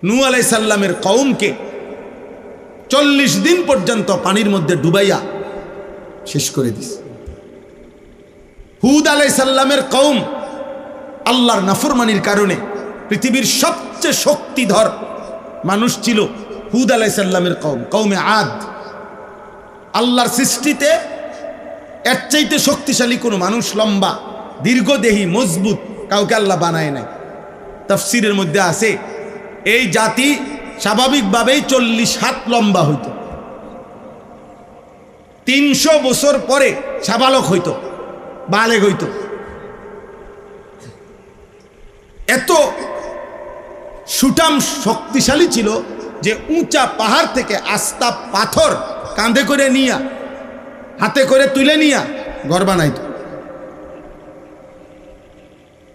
নূহ আলাইহিস সালামের কওমকে 40 দিন পর্যন্ত পানির মধ্যে ডুবাইয়া শেষ করে দিছে। হুদ আলাইহিস সালামের কওম আল্লাহর নাফরমানির কারণে পৃথিবীর সবচেয়ে শক্তিধর মানুষ ছিল হুদ আলাইহিস সালামের কওম, কওমে আদ। আল্লাহর সৃষ্টিতে এর চাইতে শক্তিশালী কোনো মানুষ, লম্বা দীর্ঘদেহী মজবুত কাউকে আল্লাহ বানায় নাই। তাফসীরের মধ্যে আছে এই জাতি স্বাভাবিকভাবেই 40 হাত লম্বা হইত, 300 বছর পরে সাবালক হইত, বালেগ হইত। এত সুঠাম শক্তিশালী ছিল যে উঁচা পাহাড় থেকে আস্তা পাথর কাঁধে করে নিয়া, হাতে করে তুলে নিয়া ঘর বানাইত।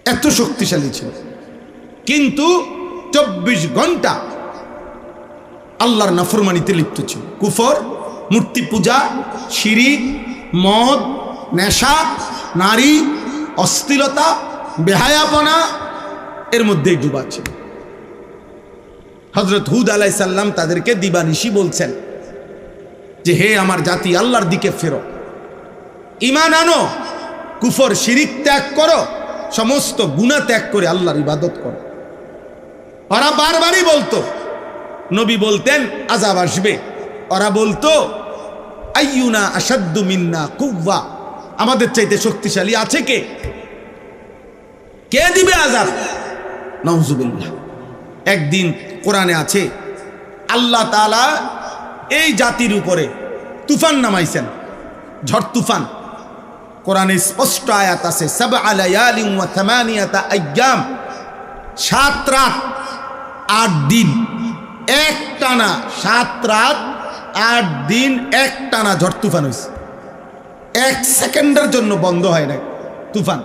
এত শক্তিশালী ছিল, কিন্তু 24 ঘন্টা আল্লাহর নাফরমানিতে লিপ্ত ছিল। কুফর, মূর্তি পূজা, শিরিক, মদ, নেশা, নারী, অশ্লীলতা, বেহায়াপনা এর মধ্যেই ডুবা ছিল। হযরত হুদ আলাইহিস সালাম তাদেরকে দিবানিশি বলছেন যে হে আমার জাতি, আল্লাহর দিকে ফেরো, ঈমান আনো, কুফর শিরিক ত্যাগ করো, সমস্ত গুনাহ ত্যাগ করে আল্লাহর ইবাদত করো। ওরা বারবারই বলতো, নবী বলতেন আযাব আসবে, ওরা বলতো আইয়ুনা আশাদ্দু মিন্না কুওয়া, আমাদের চাইতে শক্তিশালী আছে কে, কে দিবে আযাব? নাউযুবিল্লাহ। একদিন কোরআনে আছে আল্লাহ তাআলা এই জাতির উপরে তুফান নামাইছেন, ঝড় তুফান। কোরআনে স্পষ্ট আয়াত আছে সাবআ লায়ালিন ওয়া থামানিয়াতা আইয়াম, 7 রাত 8 দিন এক টানা, 7 রাত 8 দিন এক টানা ঝড় তুফান হয়েছে। 1 সেকেন্ডের জন্য বন্ধ হয় না তুফান।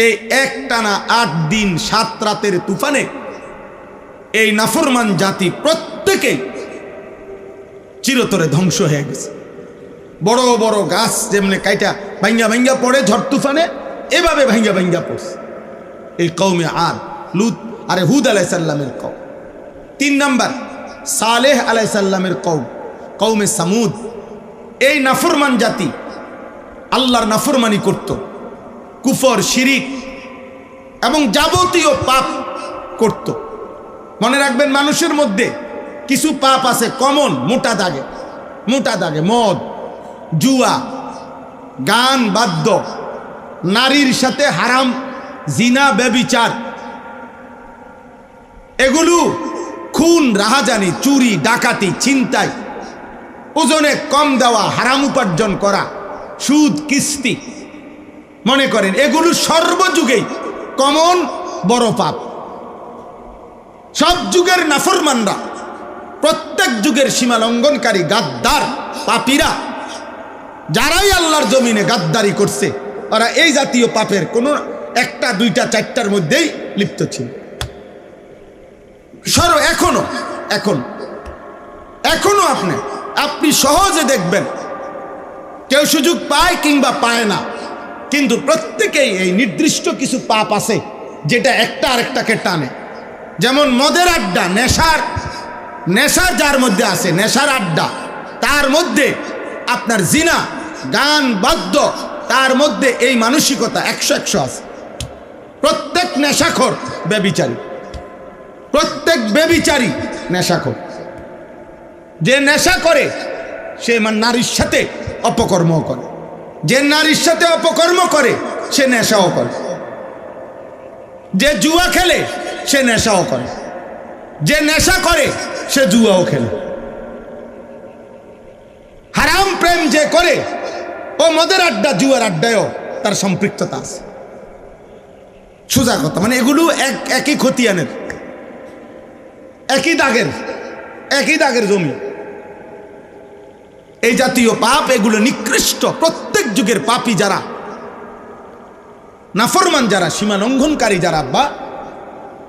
এই এক টানা 8 দিন 7 রাতের তুফানে এই নাফরমান জাতি প্রত্যেকেই চিরতরে ধ্বংস হয়ে গেছে। বড় বড় গাছ যেমনি কাইটা ভাঙ্গা ভাঙ্গা পড়ে ঝড় তুফানে, এভাবে ভাঙ্গা ভাঙ্গা পড়ছে এই কওমে আদ, লুত আরে হুদ আলাইহিস সালামের কওম। 3 নাম্বার সালেহ আলাইহিস সালামের কওম, কওমে সামুদ। এই নাফরমান জাতি আল্লাহর নাফরমানি করত, কুফর, শিরিক এবং যাবতীয় পাপ করত। মনে রাখবেন, মানুষের মধ্যে কিছু পাপ আছে কমন, মোটা দাগে, মদ, জুয়া, গান, বাদ্য, নারীর সাথে হারাম, জিনা, ব্যভিচার, এগুলো, খুন, রাহাজানি, চুরি, ডাকাতি, ছিনতাই, ওজনে কম দেওয়া, হারাম উপার্জন করা, সুদ, কিস্তি। মনে করেন এগুলো সর্বযুগেই কমন বড় পাপ। সব যুগের নাফরমানরা, প্রত্যেক যুগের সীমা লঙ্ঘনকারী, গাদ্দার, পাপীরা, যারাই আল্লাহর জমিনে গাদ্দারি করছে, ওরা এই জাতীয় পাপের কোনো 1টা 2টা 4টার মধ্যেই লিপ্ত ছিল। এখনো আপনি সহজে দেখবেন কেউ সুযোগ পায় কিংবা পায় না, কিন্তু প্রত্যেকেই এই নির্দিষ্ট কিছু পাপ আছে যেটা একটা আরেকটাকে টানে। যেমন মদের আড্ডা, নেশা যার মধ্যে আছে, নেশার আড্ডা, তার মধ্যে আপনার জিনা, গান, বাদ্য, তার মধ্যে এই মানসিকতা 100 আছে। প্রত্যেক নেশাখোর ব্যভিচারী, প্রত্যেক ব্যভিচারী নেশাখোর। যে নেশা করে সে নারীর সাথে অপকর্ম করে, যে নারীর সাথে অপকর্ম করে সে নেশাও করে, যে জুয়া খেলে সে নেশাও করে, যে নেশা করে সে জুয়াও খেলে, হারাম প্রেম যে করে ও মদের আড্ডা, জুয়ার আড্ডায়ও তার সম্পৃক্ততা আছে। সোজা কথা, মানে এগুলো একই খতিয়ানের, একই দাগের জমি। এই জাতীয় পাপ, এগুলো নিকৃষ্ট। প্রত্যেক যুগের পাপী যারা, নাফরমান যারা, সীমা লঙ্ঘনকারী যারা, বা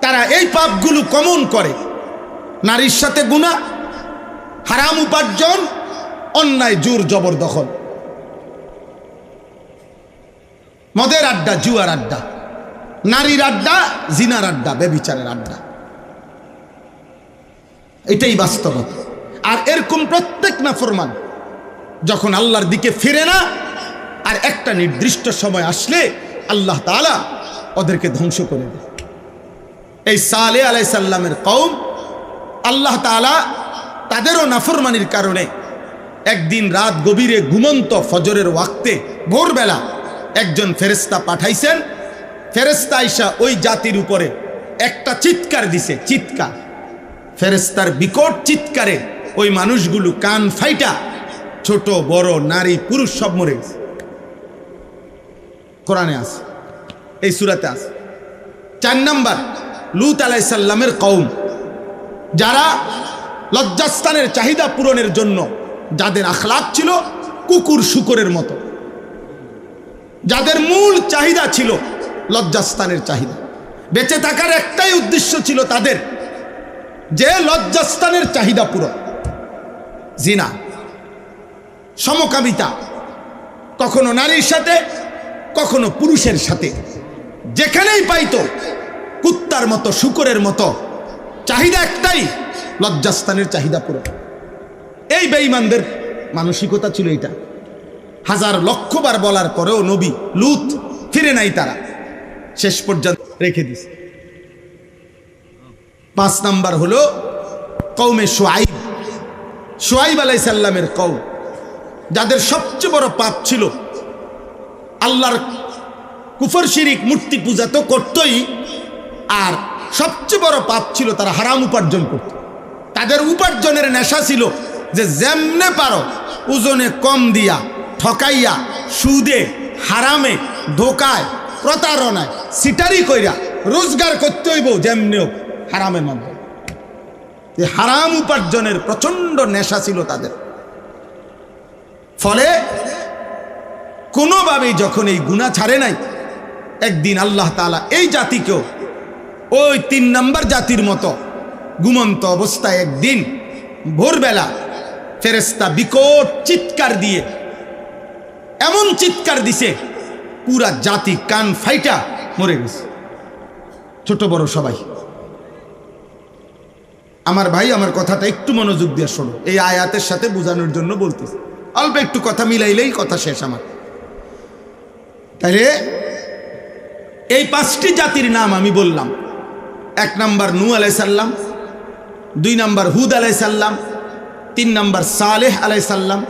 তারা এই পাপগুলো কমন করে। নারীর সাথে গুনাহ, হারাম উপার্জন, অন্যায় জোর জবরদখল, মদের আড্ডা, জুয়ার আড্ডা, নারীর আড্ডা, জিনার আড্ডা, ব্যভিচারের আড্ডা। এটাই বাস্তবতা। আর এরকম প্রত্যেক নাফরমান যখন আল্লাহর দিকে ফিরে না, আর একটা নির্দিষ্ট সময় আসলে আল্লাহ তাআলা ওদেরকে ধ্বংস করে দেয়। এই সালেহ আলাইহিস সালামের কওম, আল্লাহ তাআলা তাদেরও নাফরমানির কারণে একদিন রাত গভীরে ঘুমন্ত ফজরের ওয়াক্তে ভোরবেলা একজন ফেরেশতা পাঠাইছেন। ফেরেশতা আইসা ওই জাতির উপরে একটা চিৎকার দিছে, চিৎকার। ফেরেশতার বিকট চিৎকারে ওই মানুষগুলো কান ফাইটা, ছোট বড় নারী পুরুষ সব মরে গেছে। কোরআনে আছে, এই সূরাতে আছে। 4 নাম্বার, লূত আলাইহিস সালামের কওম, যারা লজ্জাস্থানের চাহিদা পূরণের জন্য যাদের আখলাক ছিল কুকুর শুকরের মতো, যাদের মূল চাহিদা ছিল লজ্জাস্থানের চাহিদা, বেঁচে থাকার একটাই উদ্দেশ্য ছিল তাদের, যে লজ্জাস্থানের চাহিদা পূরণ, জিনা, সমকামিতা, কখনো নারীর সাথে কখনো পুরুষের সাথে, যেখানেই পাইতো কুত্তার মতো শুকরের মতো, চাহিদা একটাই, লজ্জাস্থানের চাহিদা পূরণ। এই বেঈমানদের মানসিকতা ছিল এটা। হাজার লক্ষবার বলার পরেও নবী লূত ফিরে নাই, তারা শেষ পর্যন্ত রেখে দিছে। 5 নাম্বার হলো কওমে শুআইব, শুআইব আলাইহিস সালামের কওম, যাদের সবচেয়ে বড় পাপ ছিল আল্লাহর কুফর শিরিক, মূর্তি পূজা তো করতই, আর সবচেয়ে বড় পাপ ছিল তারা হারাম উপার্জন করত। তাদের উপার্জনের নেশা ছিল যে যেমনে পারো ওজনে কম দিয়া, ঠকাইয়া, সুদে, হারামে, ধোকায়, প্রতারণায়, সিটারি কইরা রোজগার করতে হইব যেমনি হোক হারামের মাধ্যমে। হারাম উপার্জনের প্রচন্ড নেশা ছিল তাদের। ফলে কোনোভাবেই যখন এই গুনাহ ছাড়ে নাই, একদিন আল্লাহ তাআলা এই জাতিকেও ওই 3 নাম্বার জাতির মতো ঘুমন্ত অবস্থায় একদিন ভোরবেলা ফেরেশতা বিকট চিৎকার দিয়ে, এমন চিৎকার দিছে পুরা জাতি কান ফাইটা মরে গেছে, ছোট বড় সবাই। আমার ভাই, আমার কথাটা একটু মনোযোগ দিয়ে শোনো, এই আয়াতের সাথে বোঝানোর জন্য বলতেছি, অল্প একটু কথা মিলাইলেই কথা শেষ আমার। তাহলে এই 5টি জাতির নাম আমি বললাম। 1 নাম্বার নূহ আলাইহিস সালাম, 2 নাম্বার হুদ আলাইহিস সালাম, 3 নাম্বার সালেহ আলাইহিস সালাম,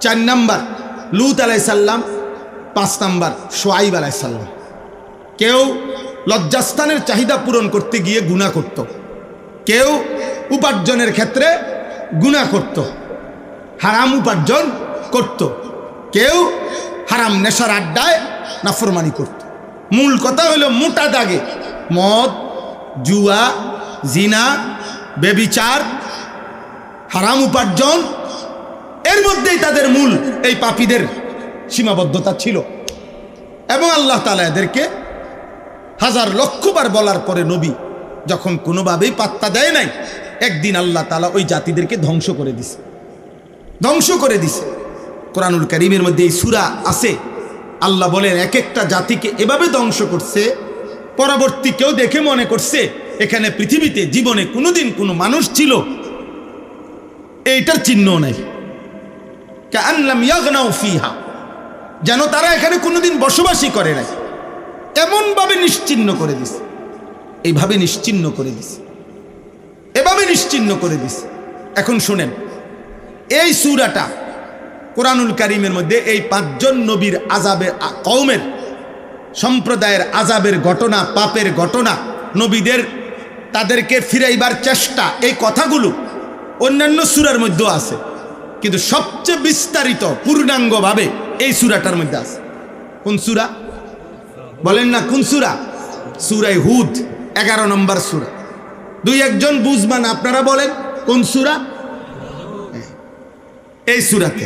4 নাম্বার লূত আলাইহিস সালাম, 5 নাম্বার শুআইব আলাইহিস সালাম। কেউ লজ্জাস্থানের চাহিদা পূরণ করতে গিয়ে গুনাহ করত, কেউ উপার্জনের ক্ষেত্রে গুনাহ করত, হারাম উপার্জন করত, কেউ হারাম নেশার আড্ডায় নাফরমানি করত। মূল কথা হলো মোটা দাগে মদ, জুয়া, জিনা, বেবিচার, হারাম উপার্জন, এর মধ্যেই তাদের মূল এই পাপীদের সীমাবদ্ধতা ছিল। এবং আল্লাহ তাআলা এদেরকে হাজার লক্ষবার বলার পরে নবী যখন কোনোভাবেই পাত্তা দেয় নাই, একদিন আল্লাহ তাআলা ওই জাতিদেরকে ধ্বংস করে দিছে, ধ্বংস করে দিছে। কোরআনুল কারীমের মধ্যে এই সূরা আছে, আল্লাহ বলেন এক একটা জাতিকে এভাবে ধ্বংস করছে, পরবর্তী কেউ দেখে মনে করছে এখানে পৃথিবীতে জীবনে কোনোদিন কোনো মানুষ ছিল, এইটার চিহ্ন নাই। কাআন লাম ইয়াগনাউ ফিহা, যেন তারা এখানে কোনোদিন বসবাসই করে নাই, এমনভাবে নিশ্চিহ্ন করে দিছে, এইভাবে নিশ্চিহ্ন করে দিছে, এভাবে নিশ্চিহ্ন করে দিছে। এখন শুনেন, এই সূরাটা কোরআনুল কারীমের মধ্যে এই 5 জন নবীর আযাবের, কওমের সম্প্রদায়ের আযাবের ঘটনা, পাপের ঘটনা, নবীদের তাদেরকে ফিরাইবার চেষ্টা, এই কথাগুলো অন্যান্য সূরার মধ্যেও আছে, কিন্তু সবচেয়ে বিস্তারিত পূর্ণাঙ্গভাবে এই সূরাটার মধ্যে আছে। কোন সূরা বলেন না? কোন সূরা? সূরা হুদ, 11 নম্বর সূরা। 2-1 জন বুঝমান আপনারা বলেন কোন সূরা? এই সূরাতে।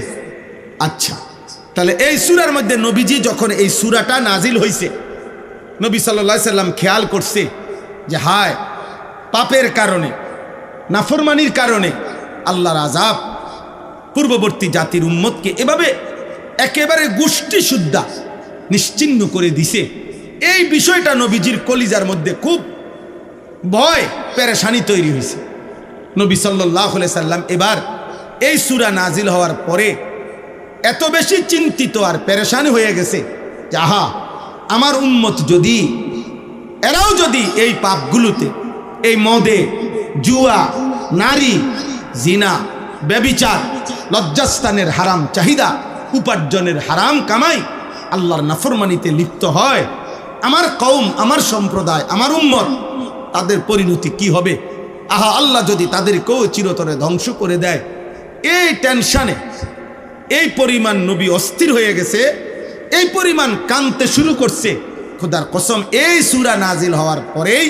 আচ্ছা, তাহলে এই সূরার মধ্যে নবীজি যখন এই সূরাটা নাজিল হইছে, নবী সাল্লাল্লাহু আলাইহি সাল্লাম খেয়াল করছে যে হায়, পাপের কারণে, নাফরমানির কারণে আল্লাহর আযাব পূর্ববর্তী জাতির উম্মতকে এভাবে একেবারে গোষ্ঠী শুদ্ধা নিশ্চিহ্ন করে দিছে। এই বিষয়টা নবীজির কলিজার মধ্যে খুব ভয় পেরেশানি তৈরি হয়েছে। নবী সাল্লাল্লাহু আলাইহি সাল্লাম এবার এই সূরা নাজিল হওয়ার পরে এত বেশি চিন্তিত আর পেরেশান হয়ে গেছে যে আহা, আমার উম্মত যদি এরাও যদি এই পাপগুলোতে, এই মদে, জুয়া, নারী, জিনা, ব্যভিচার, লজ্জাস্থানের হারাম চাহিদা, উপার্জনের হারাম কামাই, আল্লাহর নাফরমানিতে লিপ্ত হয়, আমার কওম, আমার সম্প্রদায়, আমার উম্মত, তাদের পরিণতি কি হবে? আহা, আল্লাহ যদি তাদেরকেও চিরতরে ধ্বংস করে দেয়। এই টেনশনে এই পরিমাণ নবী অস্থির হয়ে গেছে, এই পরিমাণ কাঁদতে শুরু করছে। খোদার কসম, এই সূরা নাজিল হওয়ার পরেই,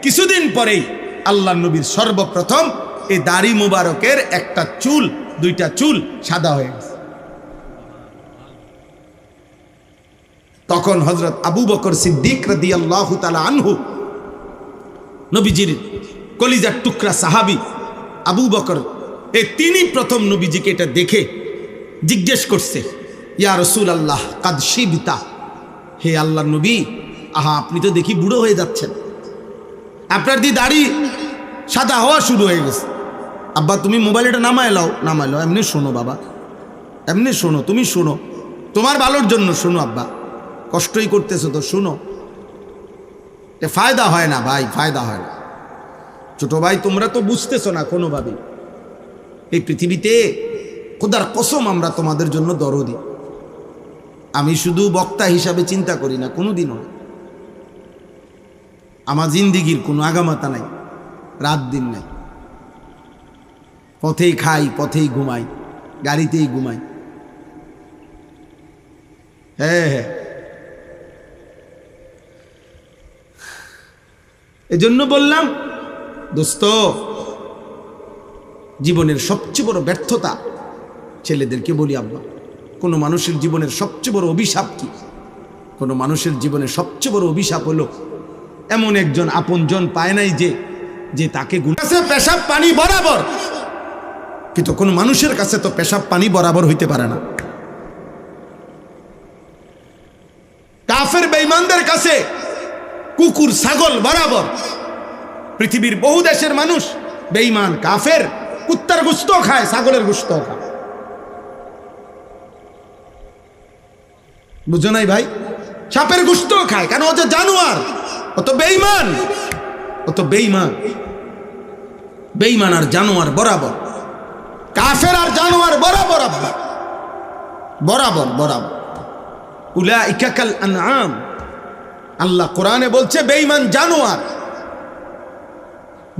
কিছুদিন পরেই আল্লাহ নবীর সর্বপ্রথম এই দাড়ি মুবারকের একটা চুল, দুইটা চুল সাদা হয়ে গেছে। তখন হযরত আবু বকর সিদ্দিক রাদিয়াল্লাহু তাআলা আনহু, নবীজির কলিজার টুকরা সাহাবী আবু বকর, তিনি প্রথম নবীজিকে এটা দেখে জিজ্ঞেস করছে, ইয়া রাসূলুল্লাহ কাদ শিবতা, হে আল্লাহর নবী, আহা, আপনি তো দেখি বুড়ো হয়ে যাচ্ছেন, আপনার দি দাড়ি সাদা হওয়া শুরু হয়ে গেছে। আব্বা, তুমি মোবাইলটা নামায় লাও, এমনি শোনো বাবা, এমনি শোনো, তুমি শোনো, তোমার ভালোর জন্য শোনো আব্বা, কষ্টই করতেছো তো শোনো, ফায়দা হয় না ভাই, ফায়দা হয় না। ছোট ভাই, তোমরা তো বুঝতেছো না কোনোভাবেই। এই পৃথিবীতে খোদার কসম আমরা তোমাদের জন্য দরদি। আমি শুধু বক্তা হিসাবে চিন্তা করি না, কোনোদিনও না। আমার জিন্দিগির কোনো আগামাতা নাই, রাত দিন নাই, পথেই খাই, পথেই ঘুমাই, গাড়িতেই ঘুমাই। হ্যাঁ, এজন্য বললাম দোস্ত, জীবনের সবচেয়ে বড় ব্যর্থতা, ছেলেদেরকে বলি আব্বা, কোনো মানুষের জীবনের সবচেয়ে বড় অভিশাপ কি? কোনো মানুষের জীবনের সবচেয়ে বড় অভিশাপ হলো এমন একজন আপনজন পায় নাই যে তাকে গুনাছে পেশাব পানি বরাবর, কিন্তু কোনো মানুষের কাছে তো পেশাব পানি বরাবর হইতে পারে না। কাফের বেঈমানদের কাছে কুকুর ছাগল বরাবর। পৃথিবীর বহু দেশের মানুষ বেঈমান কাফের, কুত্তার গোশত খায়, ছাগলের গোশত খায়। বুঝো নাই ভাই? সাপের গোশত খায়, কেন? ও যে জানোয়ার, ও তো বেঈমান, ও তো বেঈমান। বেঈমান আর জানোয়ার বরাবর, কাফের আর জানোয়ার বরাবর আব্বা, বরাবর বরাবর। উলাইকা কাল আনআম, আল্লাহ কোরআনে বলছে বেঈমান জানোয়ার,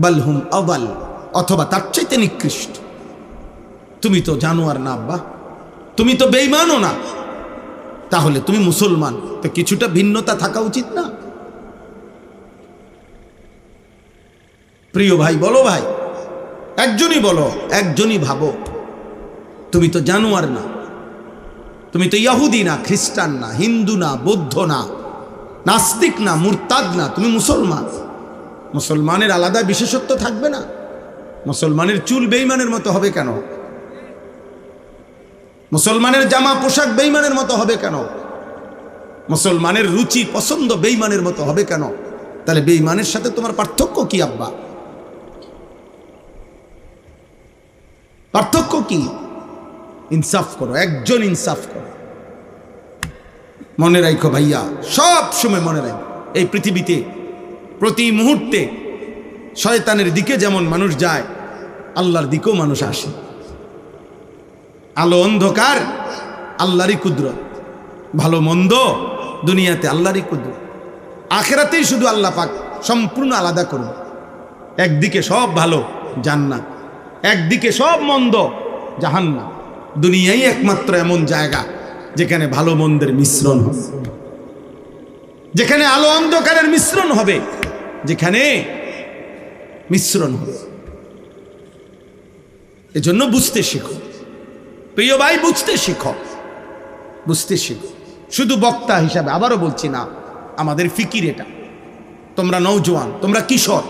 বাল হুম আদাল, অথবা তার চাইতে নিকৃষ্ট। তুমি তো জানোয়ার না আব্বা, তুমি তো বেঈমানও না, তাহলে তুমি মুসলমান, তো কিছুটা ভিন্নতা থাকা উচিত না? প্রিয় ভাই, বলো ভাই, একজনই বলো, একজনই ভাবো, তুমি তো জানোয়ার না, তুমি তো ইহুদি না, খ্রিস্টান না, হিন্দু না, বৌদ্ধ না, নাস্তিক না, মুরতাদ না, তুমি মুসলমান। মুসলমানের আলাদা বিশেষত্ব থাকবে না? মুসলমানের চুল বেঈমানের মতো হবে কেন? মুসলমানের জামা পোশাক বেঈমানের মতো হবে কেন? মুসলমানের রুচি পছন্দ বেঈমানের মতো হবে কেন? তাহলে বেঈমানের সাথে তোমার পার্থক্য কি আব্বা? পার্থক্য কি? ইনসাফ করো, একজন ইনসাফ করো। মনে রাখো ভাইয়া, সব সময় মনে রাখো, এই পৃথিবীতে প্রতি মুহূর্তে শয়তানের দিকে যেমন মানুষ যায়, আল্লাহর দিকেও মানুষ আসে। আলো অন্ধকার আল্লাহরই কুদরত, ভালো মন্দ দুনিয়াতে আল্লাহরই কুদরত, আখিরাতেই শুধু আল্লাহ পাক সম্পূর্ণ আলাদা করবে। একদিকে সব ভালো জান্নাত, একদিকে সব মন্দ জাহান্নাম। দুনিয়াই একমাত্র এমন জায়গা যেখানে ভালো মন্দের মিশ্রণ হবে, যেখানে আলো অন্ধকারের মিশ্রণ হবে, যেখানে মিশ্রণ হবে। এজন্য বুঝতে শিখো প্রিয় ভাই, বুঝতে শিখো, বুঝতে শিখো। শুধু বক্তা হিসাবে আবারও বলছি না, আমাদের ফিকির এটা। তোমরা নওজোয়ান, তোমরা কিশোর,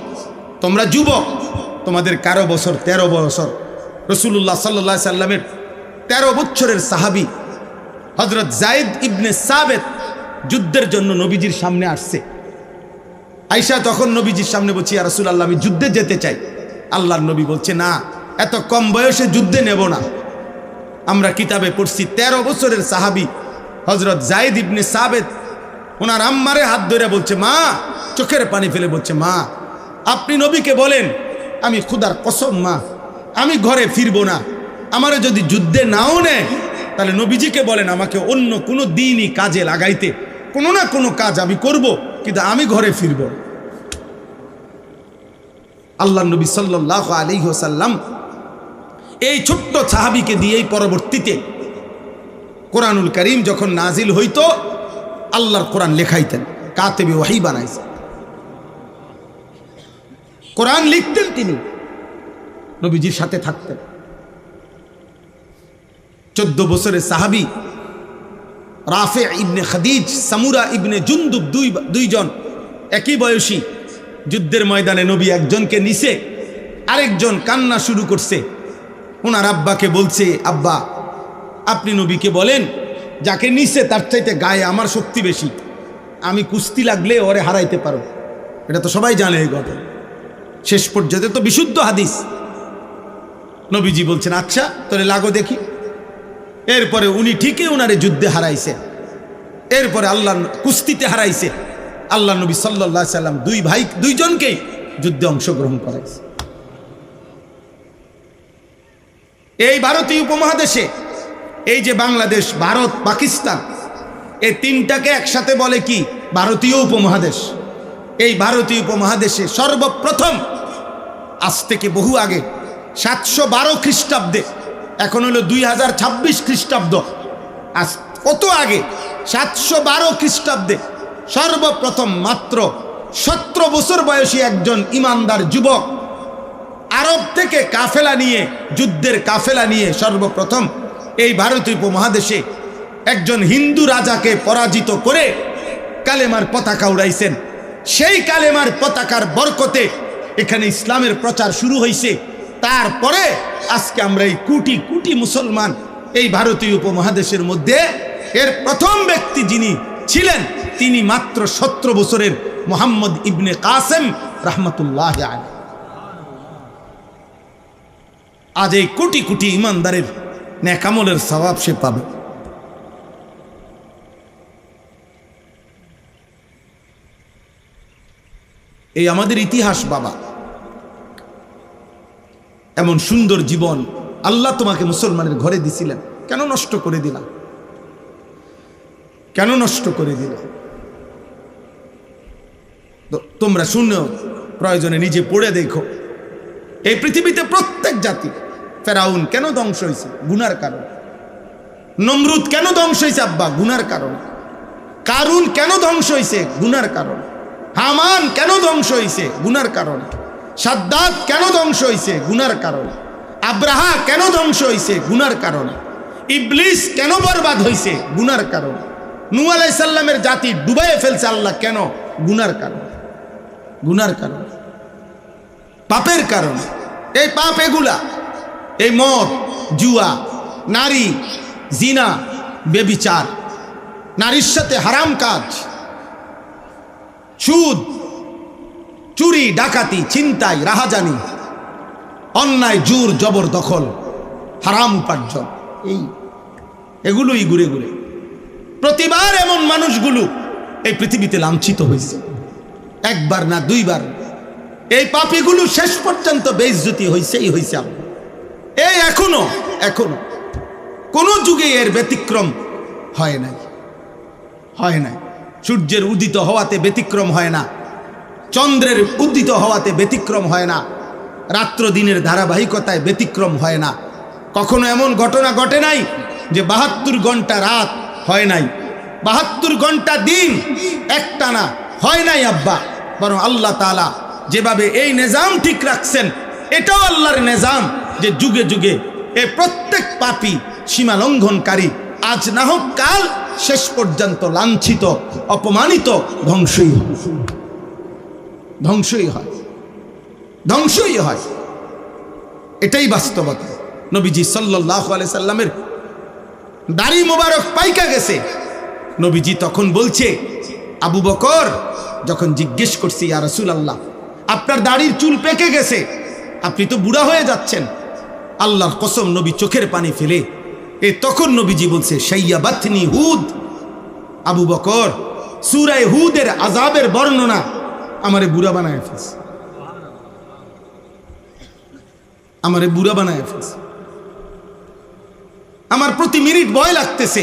তোমরা যুবক, তোমাদের 11 বছর 13 বছর, রাসূলুল্লাহ সাল্লাল্লাহু আলাইহি সাল্লামের 13 বছরের সাহাবী হযরত যায়েদ ইবনে সাবিত যুদ্ধের জন্য নবীজির সামনে আসছে। আয়েশা তখন নবীজির সামনে বলছি, ইয়া রাসূলুল্লাহ, আমি যুদ্ধে যেতে চাই। আল্লাহর নবী বলছে, না, এত কম বয়সে যুদ্ধে নেব না। আমরা কিতাবে পড়ছি 13 বছরের সাহাবী হযরত যায়েদ ইবনে সাবেত ওনার আম্মারে হাত ধরে বলছে, মা, চোখের পানি ফেলে বলছে, মা, আপনি নবীকে বলেন, আমি খুদার কসম মা, আমি ঘরে ফিরবো না। আমারে যদি যুদ্ধে নাও নেয় তাহলে নবীজিকে বলেন আমাকে অন্য কোনো দিনই কাজে লাগাইতে, কোনো না কোনো কাজ আমি করব, কিন্তু আমি ঘরে ফিরব। আল্লাহ নবী সাল্লাল্লাহু আলাইহি ওয়াসাল্লাম এই ছোট্ট সাহাবীকে দিয়েই পরবর্তীতে কোরআনুল কারীম যখন নাজিল হইতো আল্লাহর কোরআন লেখাইতেন, কাতেবে ওহী বানাইছেন, কোরআন লিখতেন, তিনি নবীজির সাথে থাকতেন। 14 বছরের সাহাবী রাফি ইবনে খাদিজ, সামুরা ইবনে জুনদুব, দুইজন একই বয়সী। যুদ্ধের ময়দানে নবী একজনকে নিছে, আরেকজন কান্না শুরু করছে। ওনার আব্বাকে বলছে, আব্বা, আপনি নবীকে বলেন যাকে নিছে তার চাইতে গায়ে আমার শক্তি বেশি, আমি কুস্তি লাগলে ওরে হারাইতে পারো। এটা তো সবাই জানে এই ঘটনা, শেষ পর্যন্ত তো বিশুদ্ধ হাদিস। নবীজি বলছেন, আচ্ছা তোরে লাগো দেখি। এরপরে উনি ঠিকই ওনারে যুদ্ধে হারাইছে, এরপরে আল্লাহ কুস্তিতে হারাইছে। আল্লাহ নবী সাল্লাল্লাহু আলাইহি সাল্লাম দুইজনকেই যুদ্ধে অংশগ্রহণ করাইছে। এই ভারতীয় উপমহাদেশে এই যে বাংলাদেশ, ভারত, পাকিস্তান, এই তিনটাকে একসাথে বলে কি? ভারতীয় উপমহাদেশ। এই ভারতীয় উপমহাদেশে সর্বপ্রথম, আজ থেকে বহু আগে, 712 খ্রিস্টাব্দে, এখন হলো 2026 খ্রিস্টাব্দ, আজ কত আগে, 712 খ্রিস্টাব্দে সর্বপ্রথম মাত্র 17 বছর বয়সী একজন ইমানদার যুবক আরব থেকে কাফেলা নিয়ে, যুদ্ধের কাফেলা নিয়ে সর্বপ্রথম এই ভারতীয় উপমহাদেশে একজন হিন্দু রাজাকে পরাজিত করে কালেমার পতাকা উড়াইছেন। সেই কালেমার পতাকার বরকতে এখানে ইসলামের প্রচার শুরু হয়েছে। তারপরে আজকে আমরা এই কোটি কোটি মুসলমান এই ভারতীয় উপমহাদেশের মধ্যে এর প্রথম ব্যক্তি যিনি ছিলেন তিনি মাত্র 17 বছরের মুহাম্মদ ইবনে কাসেম রাহমাতুল্লাহ আলাইহি। আজ এই কোটি কোটি ইমানদারের নেক আমলের সওয়াব সে পাবে। এই আমাদের ইতিহাস বাবা, এমন সুন্দর জীবন আল্লাহ তোমাকে মুসলমানের ঘরে দিছিলেন, কেন নষ্ট করে দিলাম? কেন নষ্ট করে দিলাম? তোমরা শুনো, প্রয়োজনে নিজে পড়ে দেখো। এই পৃথিবীতে প্রত্যেক জাতি, ফেরাউন কেন ধ্বংস হয়েছে? গুনার কারণে। নমরুদ কেন ধ্বংস হয়েছে আব্বা? গুনার কারণে। কারুন কেন ধ্বংস হয়েছে? গুনার কারণে। হামান কেন ধ্বংস হয়েছে? গুনার কারণে। সাদ্দাত কেন ধ্বংস হয়েছে? গুনার কারণে। আব্রাহা কেন ধ্বংস হয়েছে? গুনার কারণে। ইবলিস কেন বরবাদ হয়েছে? গুনার কারণে। নূহ আলাইহিস সালামের জাতি ডুবাইয়ে ফেলছে আল্লাহ কেন? গুনার কারণে। গুনার কারণে, পাপের কারণে। এই পাপ এগুলা, এই মদ, জুয়া, নারী, জিনা, বেবিচার, নারীর সাথে হারাম কাজ, সুদ, চুরি, ডাকাতি, ছিনতাই, রাহাজানি, অন্যায়, জোর জবরদখল, হারাম উপার্জন, এগুলোই ঘুরে ঘুরে প্রতিবার এমন মানুষগুলো এই পৃথিবীতে লাঞ্ছিত হয়েছে, একবার না দুইবার। এই পাপীগুলো শেষ পর্যন্ত বেইজ্জতি হয়েছেই হয়েছে। এই এখনো কোন যুগে এর ব্যতিক্রম হয় নাই, হয় নাই। সূর্যের উদিত হওয়াতে ব্যতিক্রম হয় না, চন্দ্রের উদিত হওয়াতে ব্যতিক্রম হয় না, রাত্র দিনের ধারাবাহিকতায় ব্যতিক্রম হয় না। কখনো এমন ঘটনা ঘটে নাই যে 72 ঘন্টা রাত হয় নাই, 72 ঘন্টা দিন একটানা হয় নাই আব্বা। বরং আল্লাহ তাআলা যেভাবে এই নিজাম ঠিক রাখছেন, এটাও আল্লাহর নিজাম যে যুগে যুগে এই প্রত্যেক পাপী, সীমা লঙ্ঘনকারী আজ না হোক কাল শেষ পর্যন্ত লাঞ্ছিত, অপমানিত, ধ্বংসই হয়, ধ্বংসই হয়। এটাই বাস্তবতা। নবীজি সাল্লাল্লাহু আলাইহি সাল্লামের দাড়ি মোবারক পাইকা গেছে। নবীজি তখন বলছে, আবু বকর যখন জিজ্ঞেস করছি, ইয়া রাসূলুল্লাহ, আপনার দাড়ির চুল পেকে গেছে, আপনি তো বুড়া হয়ে যাচ্ছেন। আল্লাহর কসম, নবী চোখের পানি ফেলে তখন নবীজি বলছে শাইয়াবাতনি হুদ। আবু বকর, সূরা হুদের আযাবের বর্ণনা আমারে বুড়া বানায় ফেলছে, আমারে বুড়া বানায় ফেলছে। আমার প্রতি মিনিট ভয় লাগতেছে।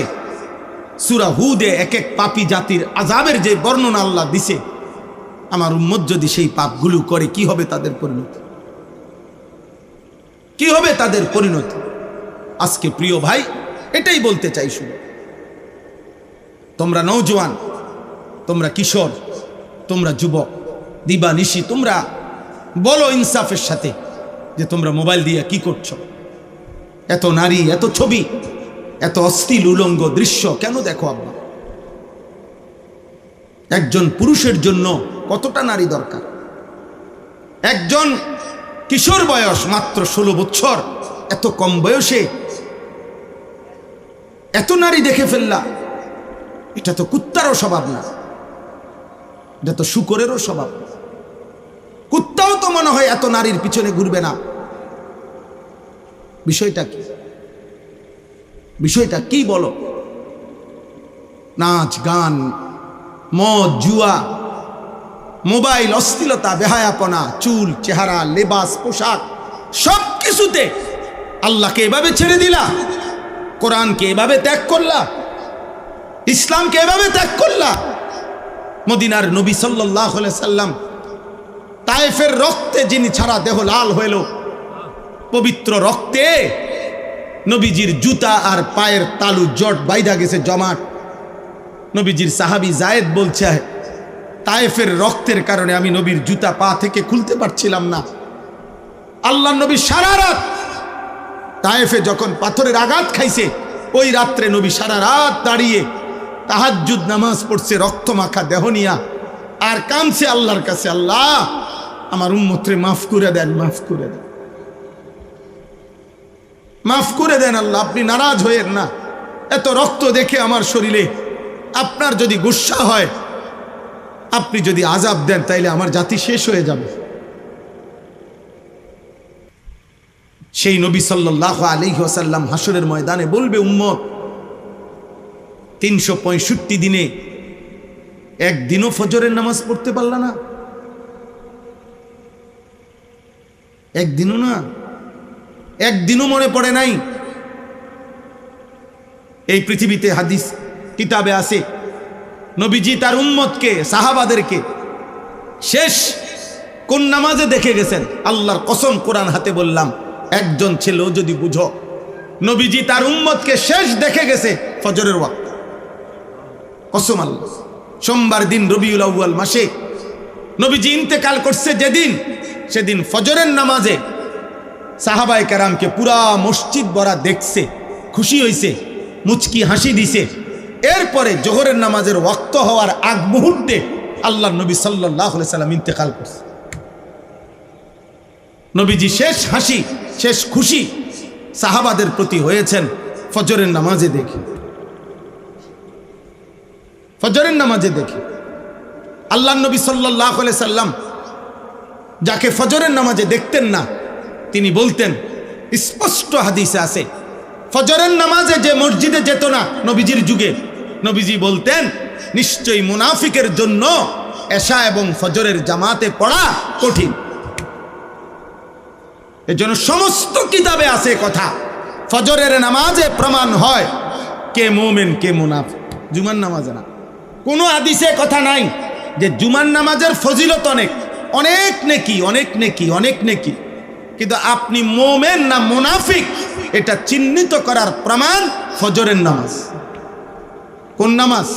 সূরা হুদে এক এক পাপী জাতির আযাবের যে বর্ণনা আল্লাহ দিছে, আমার উম্মত যদি সেই পাপগুলো করে কি হবে তাদের পরিণতি, কি হবে তাদের পরিণতি। আজকে প্রিয় ভাই, এটাই বলতে চাই। শুনো, তোমরা নওজোয়ান, তোমরা কিশোর, তোমরা যুবক, দিবানিশি তোমরা বলো ইনসাফের সাথে যে তোমরা মোবাইল দিয়ে কি করছো? এত নারী, এত ছবি, এত অশ্লীল উলঙ্গ দৃশ্য কেন দেখো? আব্বা, একজন পুরুষের জন্য কতটা নারী দরকার? একজন কিশোর বয়স মাত্র 16 বছর, এত কম বয়সে এত নারী দেখে ফেললা, এটা তো কুত্তারও স্বভাব না, এটা তো শুকরেরও স্বভাব। কুত্তাও তো মনে হয় এত নারীর পিছনে ঘুরবে না। বিষয়টা কি? বিষয়টা কি বলো? নাচ গান, মদ, জুয়া, মোবাইল, অশ্লীলতা, বেহায়াপনা, চুল, চেহারা, লেবাস, পোশাক, সব কিছুতে আল্লাহকে এভাবে ছেড়ে দিলা, কোরআনকে এভাবে ত্যাগ করলা, ইসলামকে এভাবে ত্যাগ করলা। মদিনার নবী সাল্লাল্লাহু আলাইহি সাল্লাম তায়েফের রক্তে যিনি ছাড়া দেহ লাল হইল, পবিত্র রক্তে নবীজির জুতা আর পায়ের তালু জট বাইধা গেছে জমাট। নবীজির সাহাবী জায়েদ বলছে, তায়েফের রক্তের কারণে আমি নবীর জুতা পা থেকে খুলতে পারছিলাম না। আল্লাহ নবী সারা রাত তায়েফে যখন পাথরের আঘাত খাইছে, ওই রাত্রে নবী সারা রাত দাঁড়িয়ে তাহাজ্জুদ নামাজ পড়ছে, রক্ত মাখা দেহ নিয়া, আর কাঁদছে আল্লাহর কাছে, আল্লাহ আমার উম্মতরে মাফ করে দেন, মাফ করে দেন, মাফ করে দেন আল্লাহ, আপনি নারাজ হয়েন না। এত রক্ত দেখে আমার শরীরে আপনার যদি গুসা হয়, আপনি যদি আযাব দেন, তাইলে আমার জাতি শেষ হয়ে যাবে। সেই নবী সাল্লাল্লাহু আলাইহি ওয়াসাল্লাম হাসরের ময়দানে বলবে, উম্মত 365 দিনে একদিনও ফজরের নামাজ পড়তে পারলা না, একদিনও না, একদিনও মনে পড়ে নাই। এই পৃথিবীতে হাদিস কিতাবে আছে, নবীজি তার উম্মতকে, সাহাবাদেরকে শেষ কোন নামাজে দেখে গেছেন? আল্লাহর কসম, কোরআন হাতে বললাম, একজন ছেলেও যদি বুঝো, নবীজি তার উম্মতকে শেষ দেখে গেছে ফজরের ওয়াক্ত। কসম আল্লাহ, সোমবার দিন রবিউল আউয়াল মাসে নবীজি ইন্তেকাল করছে যেদিন, সেদিন ফজরের নামাজে সাহাবায়ে কেরামকে পুরা মসজিদ ভরা দেখছে, খুশি হয়েছে, মুচকি হাসি দিছে। এরপরে জোহরের নামাজের ওয়াক্ত হওয়ার আগ মুহূর্তে আল্লাহর নবী সাল্লাল্লাহু আলাইহি সাল্লাম ইন্তেকাল করছে। নবীজি শেষ হাসি, শেষ খুশি সাহাবাদের প্রতি হয়েছেন ফজরের নামাজে দেখে, ফজরের নামাজে দেখে। আল্লাহর নবী সাল্লাল্লাহু আলাইহি সাল্লাম যাকে ফজরের নামাজে দেখতেন না, তিনি বলতেন, স্পষ্ট হাদিসে আছে, ফজরের নামাজে যে মসজিদে যেত না নবীজির যুগে, নবীজি বলতেন নিশ্চয়ই মুনাফিকের জন্য এশা এবং ফজরের জামাতে পড়া কঠিন। এজন্য সমস্ত কিতাবে আছে কথা, ফজরের নামাজে প্রমাণ হয় কে মুমিন কে মুনাফিক, জুমার নামাজে না। কোনো হাদিসে কথা নাই যে জুমার নামাজের ফজিলত অনেক, অনেক নেকি, অনেক নেকি, অনেক নেকি, কিন্তু আপনি মুমিন না মুনাফিক এটা চিহ্নিত করার প্রমাণ ফজরের নামাজ। কোন নামাজ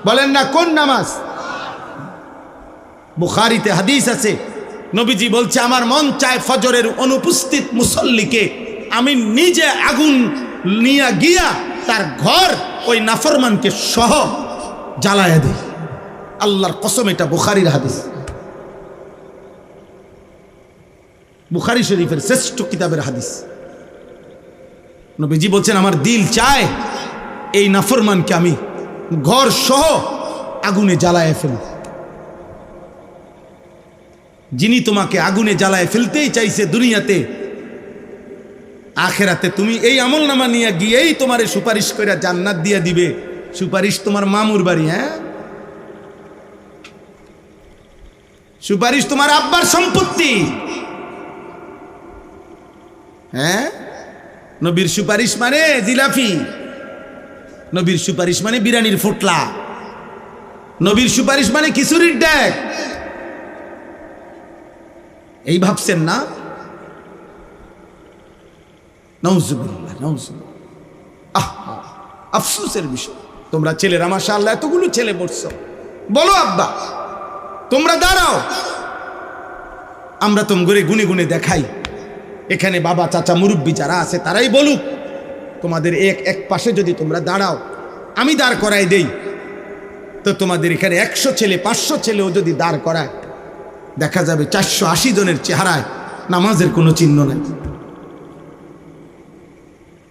বলেন না, কোন নামাজ? বুখারীতে হাদিস আছে, নবীজি বলছে, আমার মন চায় ফজরের অনুপস্থিত মুসল্লিকে আমি নিজে আগুন নিয়ে গিয়া তার ঘর ওই নাফরমানকে সহ জ্বালায়া দিই। আল্লাহর কসম, এটা বুখারীর হাদিস, বুখারী শরীফের শ্রেষ্ঠ কিতাবের হাদিস। নবীজি বলছেন, আমার দিল চায় এই নাফরমানকে আমি ঘর সহ আগুনে জ্বালায় ফেলি। যিনি তোমাকে আগুনে জ্বালায় ফেলতেই চাইছে দুনিয়াতে, আখেরাতে তুমি এই আমলনামা নিয়ে গিয়েই তোমারে সুপারিশ করে জান্নাত দিয়ে দিবে। সুপারিশ তোমার মামুর বাড়ি, হ্যাঁ, সুপারিশ তোমার আব্বার সম্পত্তি, হ্যাঁ। নবীর সুপারিশ মানে জিলাফি, নবীর সুপারিশ মানে বিরিয়ানির ফোটলা, নবীর সুপারিশ মানে খিচুড়ির ডেক। এই ভাবছেন না? নাউজুবিল্লাহ, নাউজুবিল্লাহ। আহা, আফসোসের বিষয়। তোমরা ছেলেরা মাশাআল্লাহ এতগুলো ছেলে পড়ছো, বলো আব্বা তোমরা দাঁড়াও, আমরা তোমরা গুনে গুনে দেখাই। এখানে বাবা চাচা মুরব্বী যারা আছে তারাই বলুক, তোমাদের এক পাশে যদি তোমরা দাঁড়াও, আমি দাঁড় করাই দেই, তো তোমাদের এখানে 100 ছেলে 500 ছেলেও যদি দাঁড় করায়, দেখা যাবে 480 জনের চেহারায় নামাজের কোনো চিহ্ন নাই।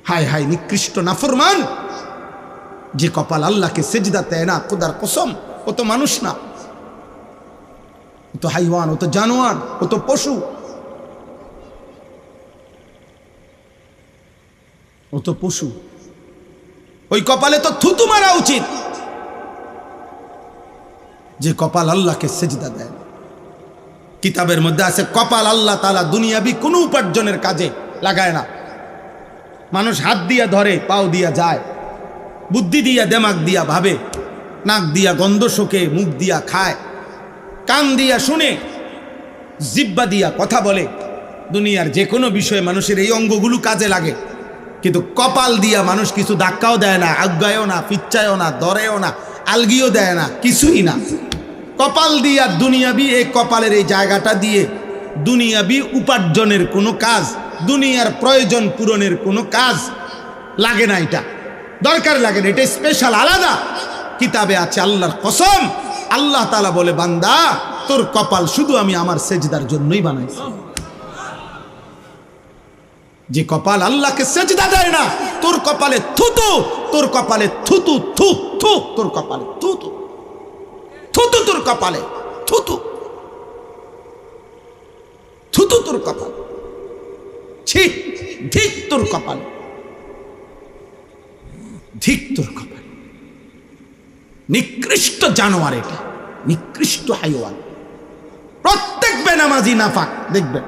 হায় হায় নিকৃষ্ট নাফরমান, যে কপাল আল্লাহকে সেজদা দেয় না, খোদার কসম ও তো মানুষ না, ও তো হাইওয়ান, ও তো জানোয়ার, ও তো পশু, ও তো পশু। ওই কপালে তো থুতু মারা উচিত, যে কপাল আল্লাহকে সেজদা দেয়। কিতাবের মধ্যে আছে কপাল আল্লাহ তাআলা দুনিয়াবি কোনো উপার্জনের কাজে লাগায় না। মানুষ হাত দিয়া ধরে, পাও দিয়া যায়, বুদ্ধি দিয়া দেমাগ দিয়া ভাবে, নাক দিয়া গন্ধ শোকে, মুখ দিয়া খায়, কান দিয়া শুনে, জিহ্বা দিয়া কথা বলে। দুনিয়ার যে কোনো বিষয়ে মানুষের এই অঙ্গগুলো কাজে লাগে, কিন্তু কপাল দিয়া মানুষ কিছু ধাক্কাও দেয় না, আজ্ঞায়ও না, পিচ্ছায়ও না, দরেও না, আলগিও দেয় না, কিছুই না। কপাল দিয়া দুনিয়াবি, এই কপালের এই জায়গাটা দিয়ে দুনিয়াবি উপার্জনের কোনো কাজ, দুনিয়ার প্রয়োজন পূরণের কোনো কাজ লাগে না, এটা দরকার লাগে না, এটা স্পেশাল আলাদা। কিতাবে আছে আল্লাহর কসম, আল্লাহ তাআলা বলে, বান্দা তোর কপাল শুধু আমি আমার সেজদার জন্যই বানাইছি। যে কপাল আল্লাহকে সেজদা দেয় না, তোর কপালে থুতু, তোর কপালে থুতু, থু থু, তোর কপালে থুতু, থুতু, তোর কপালে থুতু, থুতু তোর কপাল, ছি, ধিক তোর কপাল, ধিক তোর কপাল। নিকৃষ্ট জানোয়ার এটা, নিকৃষ্ট হাইওয়ান। প্রত্যেক বেনামাজি নাফাক, দেখবেন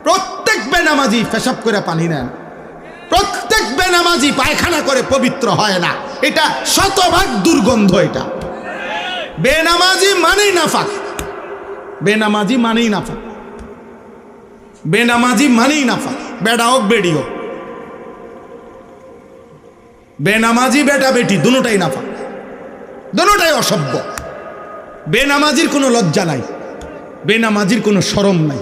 প্রত্যেক বেনামাজি পেশাব করে পানি নেন, প্রত্যেক বেনামাজি পায়খানা করে পবিত্র হয় না, এটা শতভাগ দুর্গন্ধ। এটা বেনামাজি মানেই নাফাক, বেনামাজি মানেই নাফাক, বেনামাজি মানেই নাফাক, বেড়া হোক বেড়ি হোক, বেনামাজি বেটা বেটি দুটোটাই নাফাক, দুটোটাই অসভ্য। বেনামাজির কোনো লজ্জা নাই, বেনামাজির কোনো শরম নাই,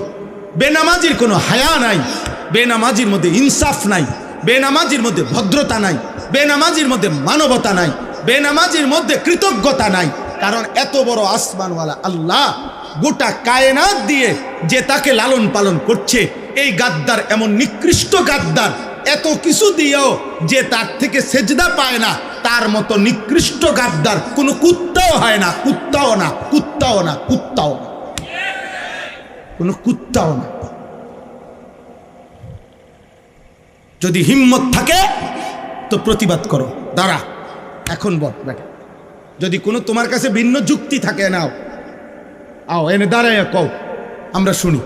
বেনামাজির কোনো হায়া নাই, বেনামাজির মধ্যে ইনসাফ নাই, বেনামাজির মধ্যে ভদ্রতা নাই, বেনামাজির মধ্যে মানবতা নাই, বেনামাজির মধ্যে কৃতজ্ঞতা নাই। কারণ এত বড় আসমানওয়ালা আল্লাহ গোটা কায়নাত দিয়ে যে তাকে লালন পালন করছে, এই গাদ্দার এমন নিকৃষ্ট গাদ্দার, এত কিছু দিয়েও যে তার থেকে সেজদা পায় না, তার মতো নিকৃষ্ট গাদ্দার কোনো কুত্তাও হয় না, কুত্তাও না, কুত্তাও না, কুত্তাও না, কোনো কুত্তাও না। যদি হিম্মত থাকে তো প্রতিবাদ করো, দাঁড়া এখন বল বেটা। যদি কোনো তোমার কাছে ভিন্ন যুক্তি থাকে, নাও আও, এনে দাঁড়ায় কও, আমরা শুনি।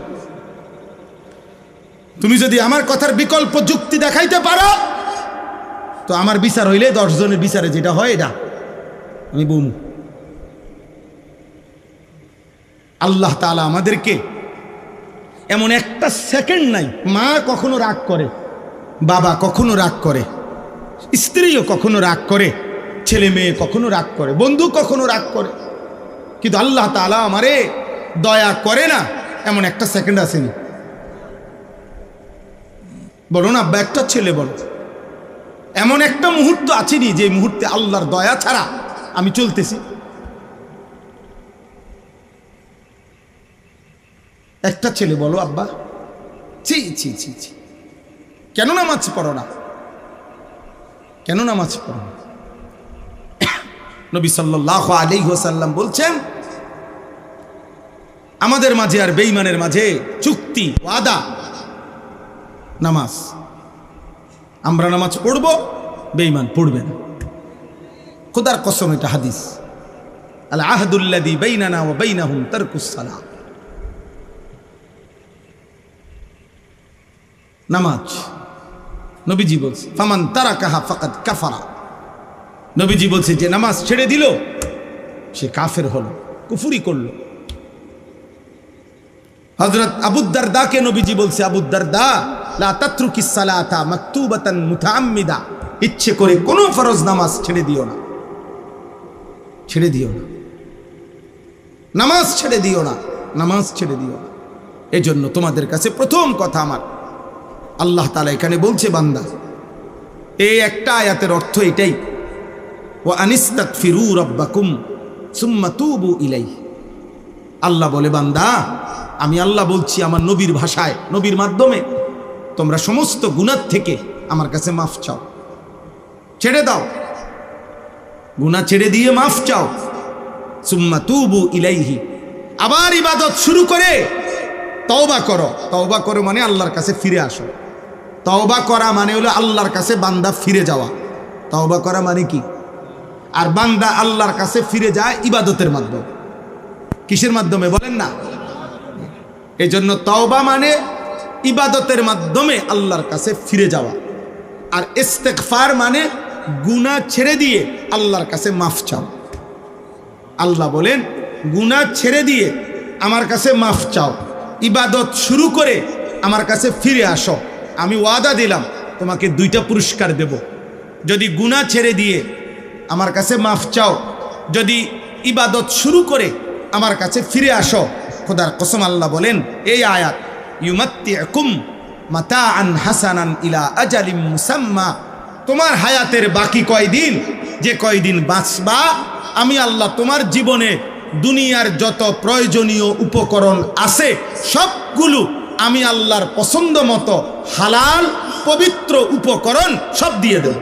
তুমি যদি আমার কথার বিকল্প যুক্তি দেখাইতে পারো, তো আমার বিচার হইলে 10 জনের বিচারে যেটা হয় এটা আমি বলবো। আল্লাহ তাআলা আমাদেরকে এমন একটা সেকেন্ড নাই, মা কখনো রাগ করে, বাবা কখনো রাগ করে, স্ত্রীও কখনো রাগ করে, ছেলে মেয়ে কখনো রাগ করে, বন্ধু কখনো রাগ করে, কিন্তু আল্লাহ তাআলা আমারে দয়া করে না এমন একটা সেকেন্ড আসেনি। বলো না আব্বা, একটা ছেলে বলো, এমন একটা মুহূর্ত আছেনি যে মুহূর্তে আল্লাহর দয়া ছাড়া আমি চলতেছি? একটা ছেলে বলো আব্বা। ছি ছি ছি ছি, কেন নামাজ পড়ো না, কেন নামাজ পড়ো না? নবী সাল্লাল্লাহু আলাইহি ওয়াসাল্লাম বলছেন, আমাদের মাঝে আর বেঈমানের মাঝে চুক্তি ওয়াদা নামাজ। আমরা নামাজ পড়ব, বেঈমান পড়বে না। খোদার কসম, এটা হাদিস। আল আহদুল্লাযী বাইনানা ওয়া বাইনাহুম তারকুস সালাহ। নামাজ নবীজি বলছে ফামান তারাকাহা ফাকাদ কাফারা। নবীজি বলছে যে নামাজ ছেড়ে দিল সে কাফের হলো, কুফরি করলো। হযরত আবু দারদাকে নবীজি বলছে, আবু দারদা লা তাতরুকিস সালাতা মাকতুবাতান মুতাআম্মিদা, ইচ্ছে করে কোনো ফরজ নামাজ ছেড়ে দিও না, ছেড়ে দিও না, নামাজ ছেড়ে দিও না, নামাজ ছেড়ে দিও না। এজন্য তোমাদের কাছে প্রথম কথা আমার, আল্লাহ তাআলা এখানে বলছে বান্দা, এই একটা আয়াতের অর্থ এটাই, ওয়া আনিস্তাগফিরু রাব্বাকুম সুম্মা তুবু ইলাইহি। আল্লাহ বলে বান্দা, আমি আল্লাহ বলছি আমার নবীর ভাষায়, নবীর মাধ্যমে, তোমরা সমস্ত গুনাহ থেকে আমার কাছে মাফ চাও, ছেড়ে দাও, গুনাহ ছেড়ে দিয়ে মাফ চাও। সুম্মা তুবু ইলাইহি, আবার ইবাদত শুরু করে তওবা করো। তওবা করো মানে আল্লাহর কাছে ফিরে আসো। তওবা করা মানে হলো আল্লাহর কাছে বান্দা ফিরে যাওয়া। তওবা করা মানে কি? আর বান্দা আল্লাহর কাছে ফিরে যায় ইবাদতের মাধ্যমে। কিসের মাধ্যমে বলেন না? এই জন্য তওবা মানে ইবাদতের মাধ্যমে আল্লাহর কাছে ফিরে যাওয়া। আর ইস্তেগফার মানে গুনাহ ছেড়ে দিয়ে আল্লাহর কাছে মাফ চাও। আল্লাহ বলেন গুনাহ ছেড়ে দিয়ে আমার কাছে মাফ চাও, ইবাদত শুরু করে আমার কাছে ফিরে আসো। আমি ওয়াদা দিলাম তোমাকে 2টা পুরস্কার দেব। যদি গুনাহ ছেড়ে দিয়ে আমার কাছে মাফ চাও, যদি ইবাদত শুরু করে আমার কাছে ফিরে আসো। খোদার কসম আল্লাহ বলেন এই আয়াত, ইউমাত্তিউকুম মাতাআন হাসানান ইলা আজালিম মুসাম্মা। তোমার হায়াতের বাকি কয়দিন, যে কয়দিন বাঁচবা, আমি আল্লাহ তোমার জীবনে দুনিয়ার যত প্রয়োজনীয় উপকরণ আছে সবগুলো আমি আল্লাহর পছন্দ মতো হালাল পবিত্র উপকরণ সব দিয়ে দেব।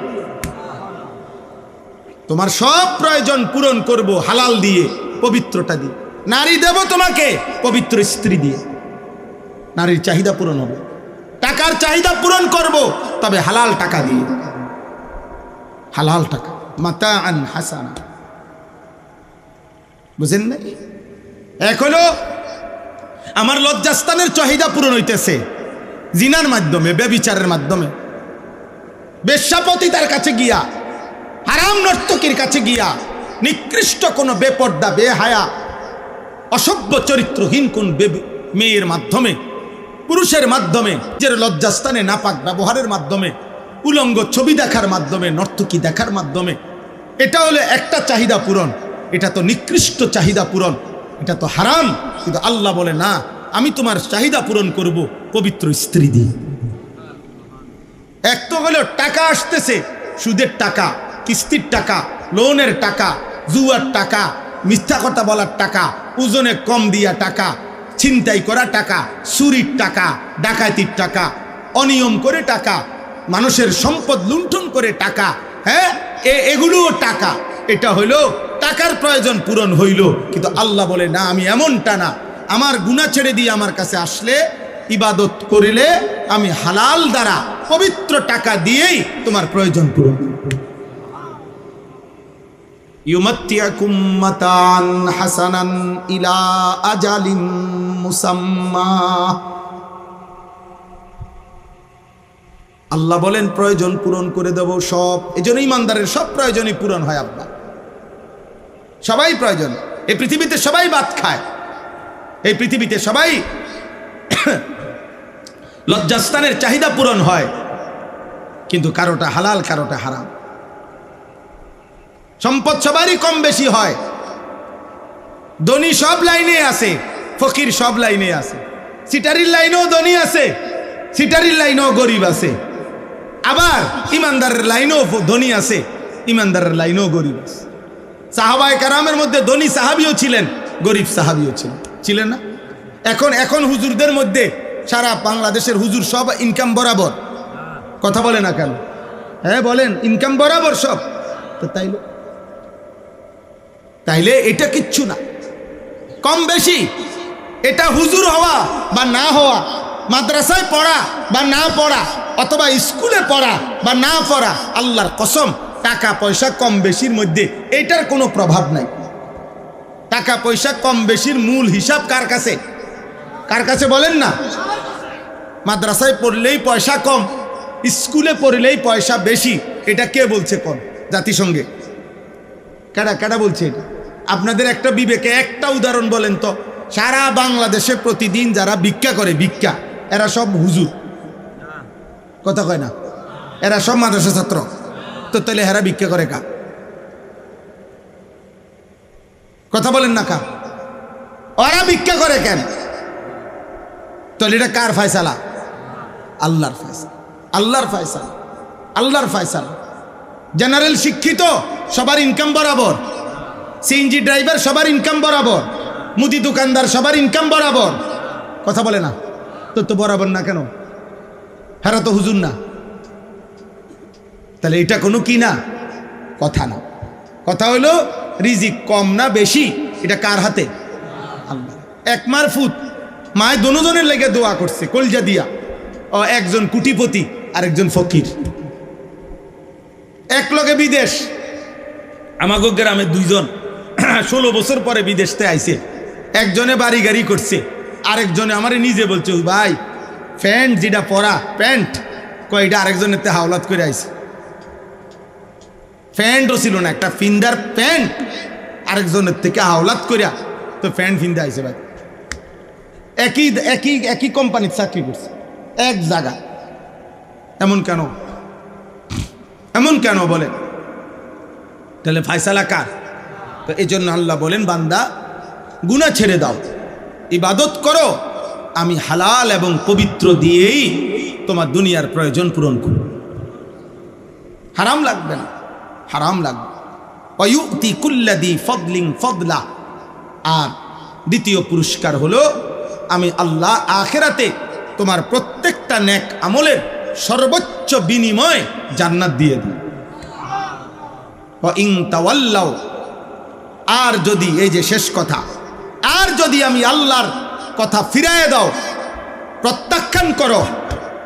তোমার সব প্রয়োজন পূরণ করব হালাল দিয়ে, পবিত্রটা দিয়ে। নারী দেব তোমাকে পবিত্র স্ত্রী দিয়ে, নারীর চাহিদা পূরণ হবে। টাকার চাহিদা পূরণ করব, তবে হালাল টাকা দিয়ে, হালাল টাকা। মাতাআন হাসানা, বুঝেন না? এক হলো আমার লজ্জাস্থানের চাহিদা পূরণ হইতেছে জিনার মাধ্যমে, ব্যভিচারের মাধ্যমে, বেশ্যাপতিতার কাছে গিয়া, হারাম নর্তকীর কাছে গিয়া, নিকৃষ্ট কোনো বেপর্দা বেহায়া অসভ্য চরিত্রহীন কোন মেয়ের মাধ্যমে, পুরুষের মাধ্যমে, যে লজ্জাস্থানে নাপাক ব্যবহারের মাধ্যমে, উলঙ্গ ছবি দেখার মাধ্যমে, নর্তকী দেখার মাধ্যমে। এটা হলো একটা চাহিদা পূরণ, এটা তো নিকৃষ্ট চাহিদা পূরণ, এটা তো হারাম। কিন্তু আল্লাহ বলে না, আমি তোমার চাহিদা পূরণ করব পবিত্র স্ত্রী দিয়ে। এক তো হলো টাকা আসতেছে, সুদের টাকা, কিস্তির টাকা, লোনের টাকা, জুয়ার টাকা, মিথ্যা কথা বলার টাকা, ওজনে কম দিয়া টাকা, ছিনতাই করা টাকা, চুরির টাকা, ডাকাতির টাকা, অনিয়ম করে টাকা, মানুষের সম্পদ লুণ্ঠন করে টাকা, হ্যাঁ, এগুলোও টাকা। এটা হইল টাকার প্রয়োজন পূরণ হইল। কিন্তু আল্লাহ বলে না, আমি এমনটা না, আমার গুনাহ ছেড়ে দিয়ে আমার কাছে আসলে, ইবাদত করিলে আমি হালাল দ্বারা পবিত্র টাকা দিয়েই তোমার প্রয়োজন পূরণ করব। ইউমাত্তিউকুম মাতাআন হাসানান ইলা আজালিন মুসাম্মা। আল্লাহ বলেন প্রয়োজন পূরণ করে দেব সব। এজন্য ইমানদারের সব প্রয়োজনই পূরণ হয়। আব্বা সবাই প্রয়োজন, এই পৃথিবীতে সবাই ভাত খায়, এই পৃথিবীতে সবাই লজ্জাস্থানের চাহিদা পূরণ হয়, কিন্তু কারোটা হালাল, কারোটা হারাম। সম্পদ সবারই কম বেশি হয়, ধনী সব লাইনে আছে, ফকির সব লাইনে আছে, সিটারির লাইনেও ধনী আছে, সিটারির লাইনেও গরিব আছে, আবার ইমানদারের লাইনেও ধনী আছে, ইমানদারের লাইনেও গরিব আছে। সাহাবায়ে কেরামের মধ্যে ধনী সাহাবিও ছিলেন, গরিব সাহাবিও ছিলেন, ছিলেন না? এখন হুজুরদের মধ্যে সারা বাংলাদেশের হুজুর সব ইনকাম বরাবর, কথা বলে না কেন? হ্যাঁ বলেন, ইনকাম বরাবর সব। তো তাইলে এটা কিচ্ছু না, কম বেশি এটা হুজুর হওয়া বা না হওয়া, মাদ্রাসায় পড়া বা না পড়া, অথবা স্কুলে পড়া বা না পড়া, আল্লাহর কসম টাকা পয়সা কম বেশির মধ্যে এটার কোনো প্রভাব নাই। টাকা পয়সা কম বেশির মূল হিসাব কার কাছে? কার কাছে বলেন না? মাদ্রাসায় পড়লেই পয়সা কম, স্কুলে পড়লেই পয়সা বেশি, এটা কে বলছে? কম জাতিসংঘে কারা কারা বলছে এটা? আপনাদের একটা বিবেকে একটা উদাহরণ বলেন তো। সারা বাংলাদেশে প্রতিদিন যারা ভিক্ষা করে, ভিক্ষা, এরা সব হুজুর? কথা কয় না? এরা সব মাদ্রাসা ছাত্র? তো তাহলে এরা ভিক্ষা করে কা? কথা বলেন না কা? ওরা ভিক্ষা করে কেন? তাহলে এটা কার ফয়সালা? আল্লাহর ফয়সালা। আল্লাহর ফয়সালা, আল্লাহর ফয়সালা। জেনারেল শিক্ষিত সবার ইনকাম বরাবর, সিএনজি ড্রাইভার সবার ইনকাম বরাবর, মুদি দোকানদার সবার ইনকাম বরাবর। কথা বলে না? তো বরাবর না কেন? হেরা তো হুজুর না। তাহলে এটা কোনো কি না? কথা না। কথা হলো রিজিক কম না বেশি এটা কার হাতে? আল্লাহ। এক মারফুত মায় দোনোজনের লেগে দোয়া করছে কলজা দিয়া। ও একজন কোটিপতি আর একজন ফকির, এক লগে বিদেশ। আমাগো গ্রামে দুইজন 16 বছর পরে বিদেশতে আইছে। একজনে বাড়ি গাড়ি করছে, আরেকজনে আমারে নিজে বলছে, ভাই প্যান্ট যেটা পরা প্যান্ট কয়টা আরেকজনের তে হাওলাত করে আইছে। প্যান্টও ছিল না, একটা ফিন্দার প্যান্ট আরেকজনের থেকে হাওলাত করিয়া তো প্যান্ট ফিন্দা আইছে। ভাই একই একই একই কোম্পানির চাকরি করছে, এক জায়গা। এমন কেন? এমন কেন বলে? তাহলে ফায়সালা কার? তো এই জন্য আল্লাহ বলেন, বান্দা গুনাহ ছেড়ে দাও, ইবাদত করো, আমি হালাল এবং পবিত্র দিয়েই তোমার দুনিয়ার প্রয়োজন পূরণ করব। হারাম লাগবে না, হারাম লাগবে। ওয়ায়ুতি কুল্লাদি ফদলিন ফদলা। আর দ্বিতীয় পুরস্কার হলো, আমি আল্লাহ আখিরাতে তোমার প্রত্যেকটা নেক আমলের সর্বোচ্চ বিনিময় জান্নাত দিয়ে দিই। ওয়া ইন তাওয়াল্লাও, আর যদি, এই যে শেষ কথা, আর যদি আমি আল্লাহর কথা ফিরায় দাও, প্রত্যাখ্যান করো,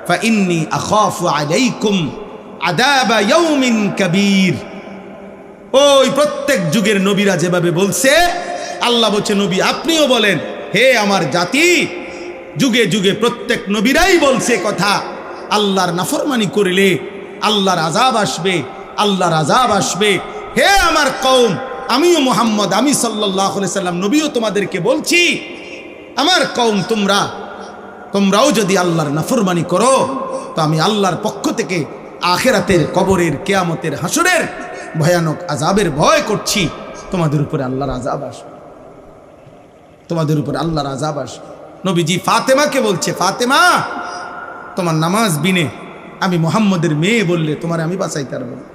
ফা ইন্নী আখাফু আলাইকুম আযাবা ইয়াউমিন কাবীর। ওই প্রত্যেক যুগের নবীরা যেভাবে বলছে, আল্লাহ বলছে নবী আপনিও বলেন, হে আমার জাতি, যুগে যুগে প্রত্যেক নবীরাই বলছে কথা, আল্লাহর নাফরমানি করলে আল্লাহর আযাব আসবে, আল্লাহর আযাব আসবে। হে আমার কওম, আমিও মুহাম্মদ, আমি সাল্লাল্লাহু আলাইহি সাল্লাম নবীও তোমাদেরকে বলছি, আমার কওম তোমরাও যদি আল্লাহর নাফরমানি করো, তো আমি আল্লাহর পক্ষ থেকে আখিরাতের, কবরের, কিয়ামতের, হাসরের ভয়ানক আযাবের ভয় করছি। তোমাদের উপরে আল্লাহর আযাব আসবে, তোমাদের উপরে আল্লাহর আযাব আসবে। নবীজি ফাতেমাকে বলছে, ফাতেমা তোমার নামাজ বিনে আমি মুহাম্মদের মেয়ে বললে তোমার আমি বাঁচাইতে পারব না।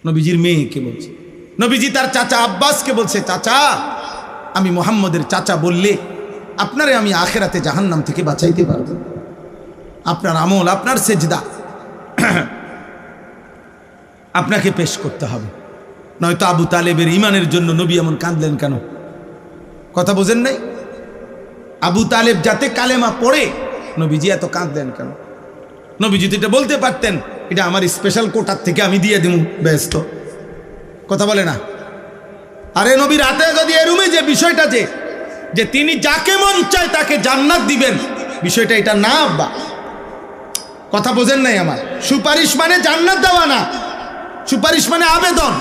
নবীজির মেয়েকে বলছে। নবীজি তার চাচা আব্বাসকে বলছে, চাচা আমি মুহাম্মদের চাচা বললে আপনারে আমি আখিরাতে জাহান্নাম থেকে বাঁচাইতে পারব। আপনার আমল, আপনার সেজদা আপনাকে পেশ করতে হবে, নয়তো আবু তালেবের ইমানের জন্য নবী এমন কাঁদলেন কেন? কথা বোঝেন নাই? আবু তালেব যাতে কালেমা পড়ে নবীজি এত কাঁদলেন কেন? নবীজি তো এটা বলতে পারতেন, এটা আমার স্পেশাল কোটার থেকে আমি দিয়ে দিব, ব্যস্ত। কথা বলে না? আরে নবীর হাতে যদি এরুমে যে বিষয়টা যে তিনি যাকে মন চায় তাকে জান্নাত দিবেন, বিষয়টা এটা না আব্বা। কথা বোঝেন নাই আমার? সুপারিশ মানে জান্নাত দেওয়া না, সুপারিশ মানে আবেদন।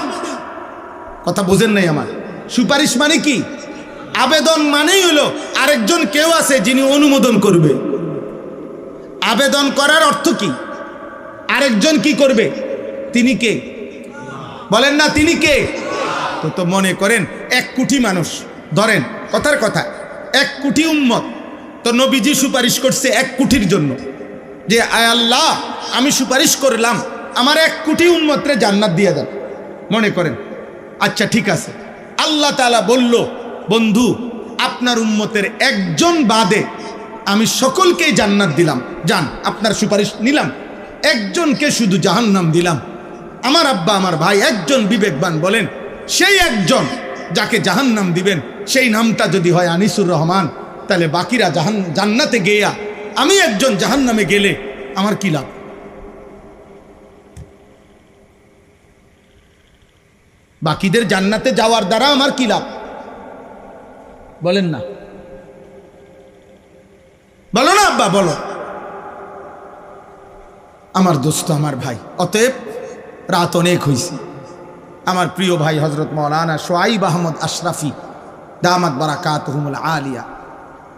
কথা বোঝেন নাই আমার? সুপারিশ মানে কি? আবেদন মানেই হলো আরেকজন কেউ আছে যিনি অনুমোদন করবে। আবেদন করার অর্থ কি? আরেকজন কি করবে? তিনি কে? বলেন না, তিনি কে? তো মনে করেন 1 কোটি মানুষ, ধরেন কথার কথা 1 কোটি উম্মত, তো নবীজি সুপারিশ করছে 1 কোটির জন্য, যে আয় আল্লাহ আমি সুপারিশ করলাম আমার 1 কোটি উম্মতরে জান্নাত দিয়ে দেন। মনে করেন, আচ্ছা ঠিক আছে, আল্লাহ তাআলা বলল, বন্ধু আপনার উম্মতের একজন বাদে আমি সকলকেই জান্নাত দিলাম, যান আপনার সুপারিশ নিলাম, একজনকে শুধু জাহান্নাম দিলাম। আমার আব্বা আমার ভাই একজন বিবেকবান বলেন, সেই একজন যাকে জাহান্নাম দিবেন সেই নামটা যদি হয় আনিসুর রহমান, তাহলে বাকিরা জান্নাতে গিয়া আমি একজন জাহান্নামে গেলে আমার কি লাভ? বাকিদের জান্নাতে যাওয়ার দ্বারা আমার কি লাভ? বলেন না, বলো না আব্বা, বলো। আমার দোস্ত, আমার ভাই, অতএব রাত অনেক হয়েছে। আমার প্রিয় ভাই হজরত মৌলানা শোয়াইব আহমদ আশরাফি দামাত বারাকাতুহুমুল আলিয়া,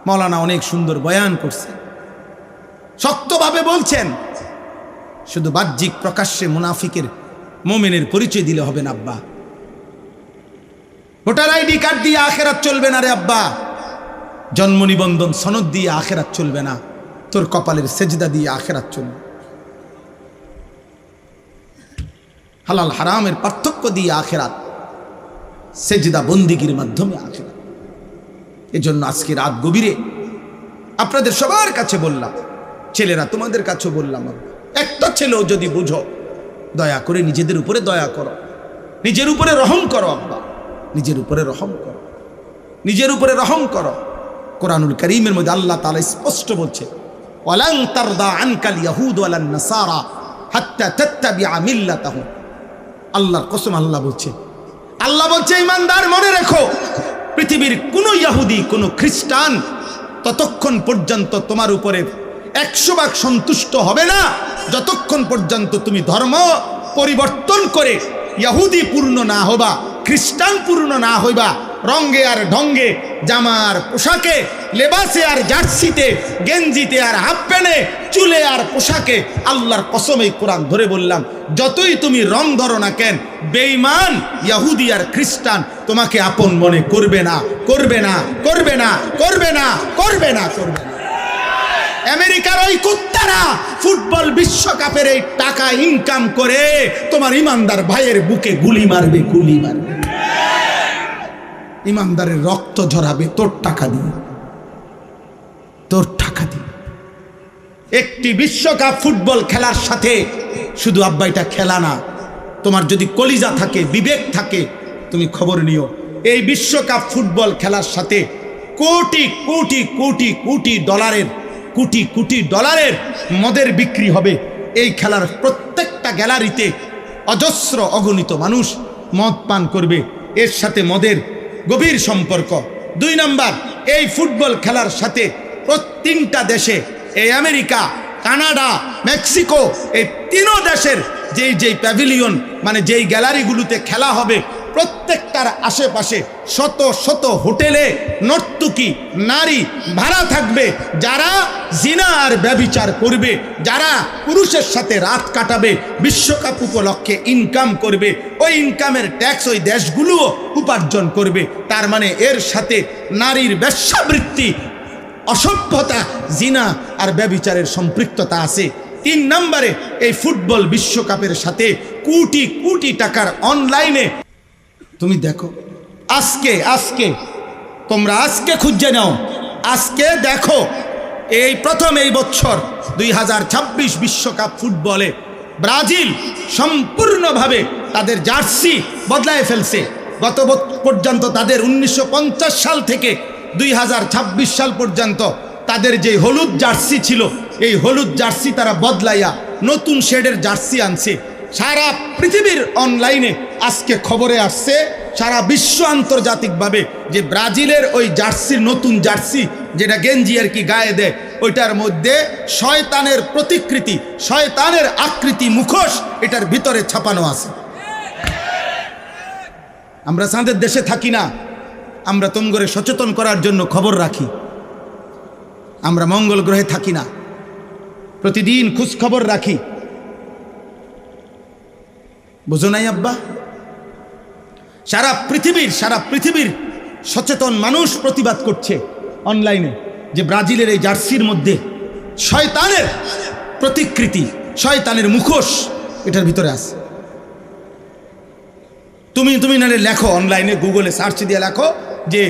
মৌলানা অনেক সুন্দর বয়ান করছেন, শক্তভাবে বলছেন। শুধু বাহ্যিক প্রকাশ্যে মুনাফিকের মোমেনের পরিচয় দিলে হবে না আব্বা। ভোটার আইডি কার্ড দিয়ে আখেরাত চলবে না রে আব্বা, জন্ম নিবন্ধন সনদ দিয়ে আখেরাত চলবে না, তোর কপালের সেজদা দিয়ে আখেরাত চলবে। হালাল হারামের পার্থক্য দিয়ে আখেরাত, সেজদা বন্দিগির মাধ্যমে আখেরাত। এজন্য আজকে রাত গভীরে আপনাদের সবার কাছে বললাম, ছেলেরা তোমাদের কাছে বললাম, একটা ছেলেও যদি বুঝো, দয়া করে নিজেদের উপরে দয়া করো, নিজের উপরে রহম করো আব্বা, নিজের উপরে রহম করো, নিজের উপরে রহম করো। কোরআনুল কারীমের মধ্যে আল্লাহ তাআলা স্পষ্ট বলছে, ওয়ালান তারদা আনকাল ইয়াহুদ ওয়ালান নাসারা হাত্তা তাত্তাবিআ মিল্লাতাহুম। আল্লাহর কসম, আল্লাহ বলছে ঈমানদার মনে রেখো, পৃথিবীর কোন ইহুদি কোন খ্রিস্টান ততক্ষণ পর্যন্ত তোমার উপরে 100% সন্তুষ্ট হবে না যতক্ষণ পর্যন্ত তুমি ধর্ম পরিবর্তন করে ইহুদি পূর্ণ না হবা, খ্রিস্টান পূর্ণ না হইবা। রঙ্গে আর ঢঙ্গে, জামার পোশাকে, লেবাসে আর জার্সিতে, গেঞ্জিতে আর হাফ প্যান্টে, চুলে আর পোশাকে, আল্লাহর কসম এই কোরআন ধরে বললাম, যতই তুমি রং ধরো না কেন, বেঈমান ইহুদি আর খ্রিস্টান তোমাকে আপন মনে করবে না, করবে না, করবে না, করবে না, করবে না, করবে না। আমেরিকার ওই কুত্তারা ফুটবল বিশ্বকাপের এই টাকা ইনকাম করে তোমার ইমানদার ভাইয়ের বুকে গুলি মারবে, গুলি মারবে, ইমানদারের রক্ত ঝরাবে তোর টাকা দিয়ে, তোর টাকা দিয়ে। একটি বিশ্বকাপ ফুটবল খেলার সাথে শুধু আব্বা এটা খেলা না, তোমার যদি কলিজা থাকে, বিবেক থাকে, তুমি খবর নিও, এই বিশ্বকাপ ফুটবল খেলার সাথে কোটি কোটি কোটি কোটি ডলারের, কোটি কোটি ডলারের মদের বিক্রি হবে। এই খেলার প্রত্যেকটা গ্যালারিতে অজস্র অগণিত মানুষ মদ পান করবে, এর সাথে মদের গভীর সম্পর্ক। 2 নাম্বার, এই ফুটবল খেলার সাথে প্রত্যেকটা দেশে, এই আমেরিকা, কানাডা, মেক্সিকো, এই 3 দেশের যেই প্যাভিলিয়ন মানে যেই গ্যালারিগুলোতে খেলা হবে, প্রত্যেকটার আশেপাশে শত শত হোটেলে নর্তকী নারী ভাড়া থাকবে, যারা জিনা আর ব্যভিচার করবে, যারা পুরুষের সাথে রাত কাটাবে, বিশ্বকাপ উপলক্ষে ইনকাম করবে, ওই ইনকামের ট্যাক্স ওই দেশগুলোও উপার্জন করবে। তার মানে এর সাথে নারীর বেশ্যাবৃত্তি, অসভ্যতা, জিনা আর ব্যভিচারের সম্পৃক্ততা আছে। 3 নম্বরে, এই ফুটবল বিশ্বকাপের সাথে কোটি কোটি টাকার অনলাইনে, তুমি দেখো, আজকে তোমরা আজকে খুঁজে নাও, আজকে দেখো, এই প্রথম এই বছর 2026 বিশ্বকাপ ফুটবলে ব্রাজিল সম্পূর্ণভাবে তাদের জার্সি বদলায় ফেলছে। গত পর্যন্ত তাদের 1950 সাল থেকে 2026 সাল পর্যন্ত তাদের যে হলুদ জার্সি ছিল, এই হলুদ জার্সি তারা বদলাইয়া নতুন শেডের জার্সি আনছে। সারা পৃথিবীর অনলাইনে আজকে খবরে আসছে, সারা বিশ্ব আন্তর্জাতিকভাবে, যে ব্রাজিলের ওই জার্সির, নতুন জার্সি যেটা গেঞ্জি আর কি গায়ে দেয়, ওইটার মধ্যে শয়তানের প্রতিকৃতি, শয়তানের আকৃতি, মুখোশ এটার ভিতরে ছাপানো আছে। আমরা চাঁদের দেশে থাকি না, আমরা তোমগরে সচেতন করার জন্য খবর রাখি। আমরা মঙ্গল গ্রহে থাকি না, প্রতিদিন খোঁজ খবর রাখি। বুঝো নাই আব্বা? সারা পৃথিবীর সচেতন মানুষ প্রতিবাদ করছে অনলাইনে যে ব্রাজিলের এই জার্সির মধ্যে শয়তানের প্রতিকৃতি, শয়তানের মুখোশ এটার ভিতরে আছে। তুমি না লেখো অনলাইনে, গুগলে সার্চ দিয়ে লেখো যে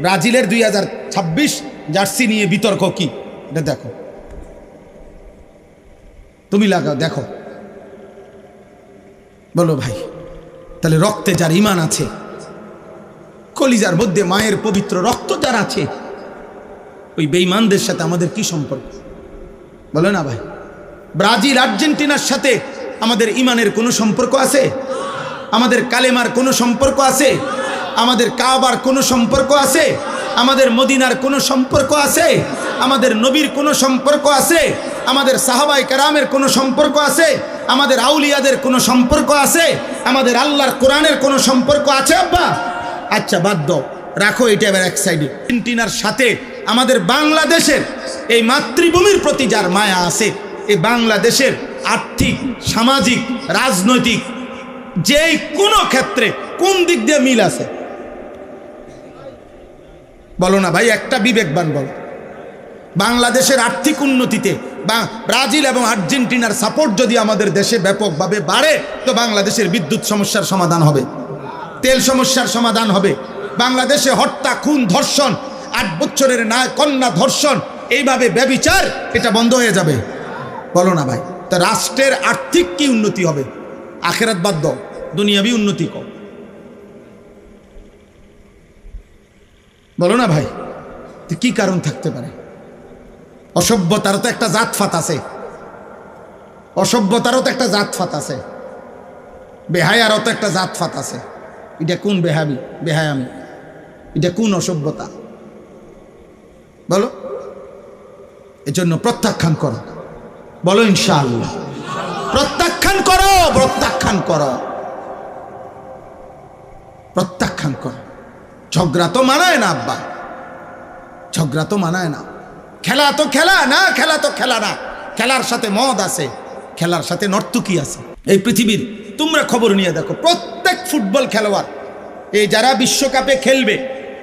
ব্রাজিলের 2026 জার্সি নিয়ে বিতর্ক কি, এটা দেখো, তুমি লাগাও, দেখো। বলো ভাই, তাহলে রক্তে যার ইমান আছে, কলিজার মধ্যে মায়ের পবিত্র রক্ত যার আছে, ওই বেঈমানদের সাথে আমাদের কি সম্পর্ক? বলো না ভাই। ব্রাজিল আর্জেন্টিনার সাথে আমাদের ইমানের কোনো সম্পর্ক আছে? আমাদের কালেমার কোনো সম্পর্ক আছে? আমাদের কাবার কোনো সম্পর্ক আছে? আমাদের মদিনার কোনো সম্পর্ক আছে? আমাদের নবীর কোনো সম্পর্ক আছে? আমাদের সাহাবায়ে কেরামের কোনো সম্পর্ক আছে? আমাদের আউলিয়াদের কোনো সম্পর্ক আছে? আমাদের আল্লাহর কোরআনের কোনো সম্পর্ক আছে আব্বা? আচ্ছা বাদ দাও, রাখো এটা এবার এক সাইডে। আর্জেন্টিনার সাথে আমাদের বাংলাদেশের এই মাতৃভূমির প্রতি যার মায়া আছে, এই বাংলাদেশের আর্থিক, সামাজিক, রাজনৈতিক যেই কোনো ক্ষেত্রে কোন দিক দিয়ে মিল আছে? বলো না ভাই, একটা বিবেকবান বলো। বাংলাদেশের আর্থিক উন্নতিতে ব্রাজিল এবং আর্জেন্টিনার সাপোর্ট যদি আমাদের দেশে ব্যাপকভাবে বাড়ে, তো বাংলাদেশের বিদ্যুৎ সমস্যার সমাধান হবে, তেল সমস্যার সমাধান হবে। বাংলাদেশে হত্যা, খুন, ধর্ষণ, 8 বছরের কন্যা ধর্ষণ, এইভাবে ব্যভিচার, এটা বন্ধ হয়ে যাবে। বলো না ভাই। তা রাষ্ট্রের আর্থিক কি উন্নতি হবে? আখেরাত বাদ দাও, দুনিয়াবি উন্নতি কর। বলো না ভাই, কি কারণ থাকতে পারে? অসভ্যতারও তো একটা জাতফাত আছে, অসভ্যতারও তো একটা জাতফাত আছে, বেহায়ারও তো একটা জাতফাত আছে। এটা কোন বেহায়ামি? এটা কোন অসভ্যতা? বলো। এজন্য প্রত্যাখ্যান করো। বলো ইনশাআল্লাহ। প্রত্যাখ্যান করো, প্রত্যাখ্যান করো, প্রত্যাখ্যান করো। ঝগড়া তো মানায় না আব্বা, ঝগড়া তো মানায় না। খেলা তো খেলা না, খেলা তো খেলা না। খেলার সাথে মদ আছে, খেলার সাথে নর্তকী আছে। এই পৃথিবীর তোমরা খবর নিয়ে দেখো, প্রত্যেক ফুটবল খেলোয়াড়, এই যারা বিশ্বকাপে খেলবে,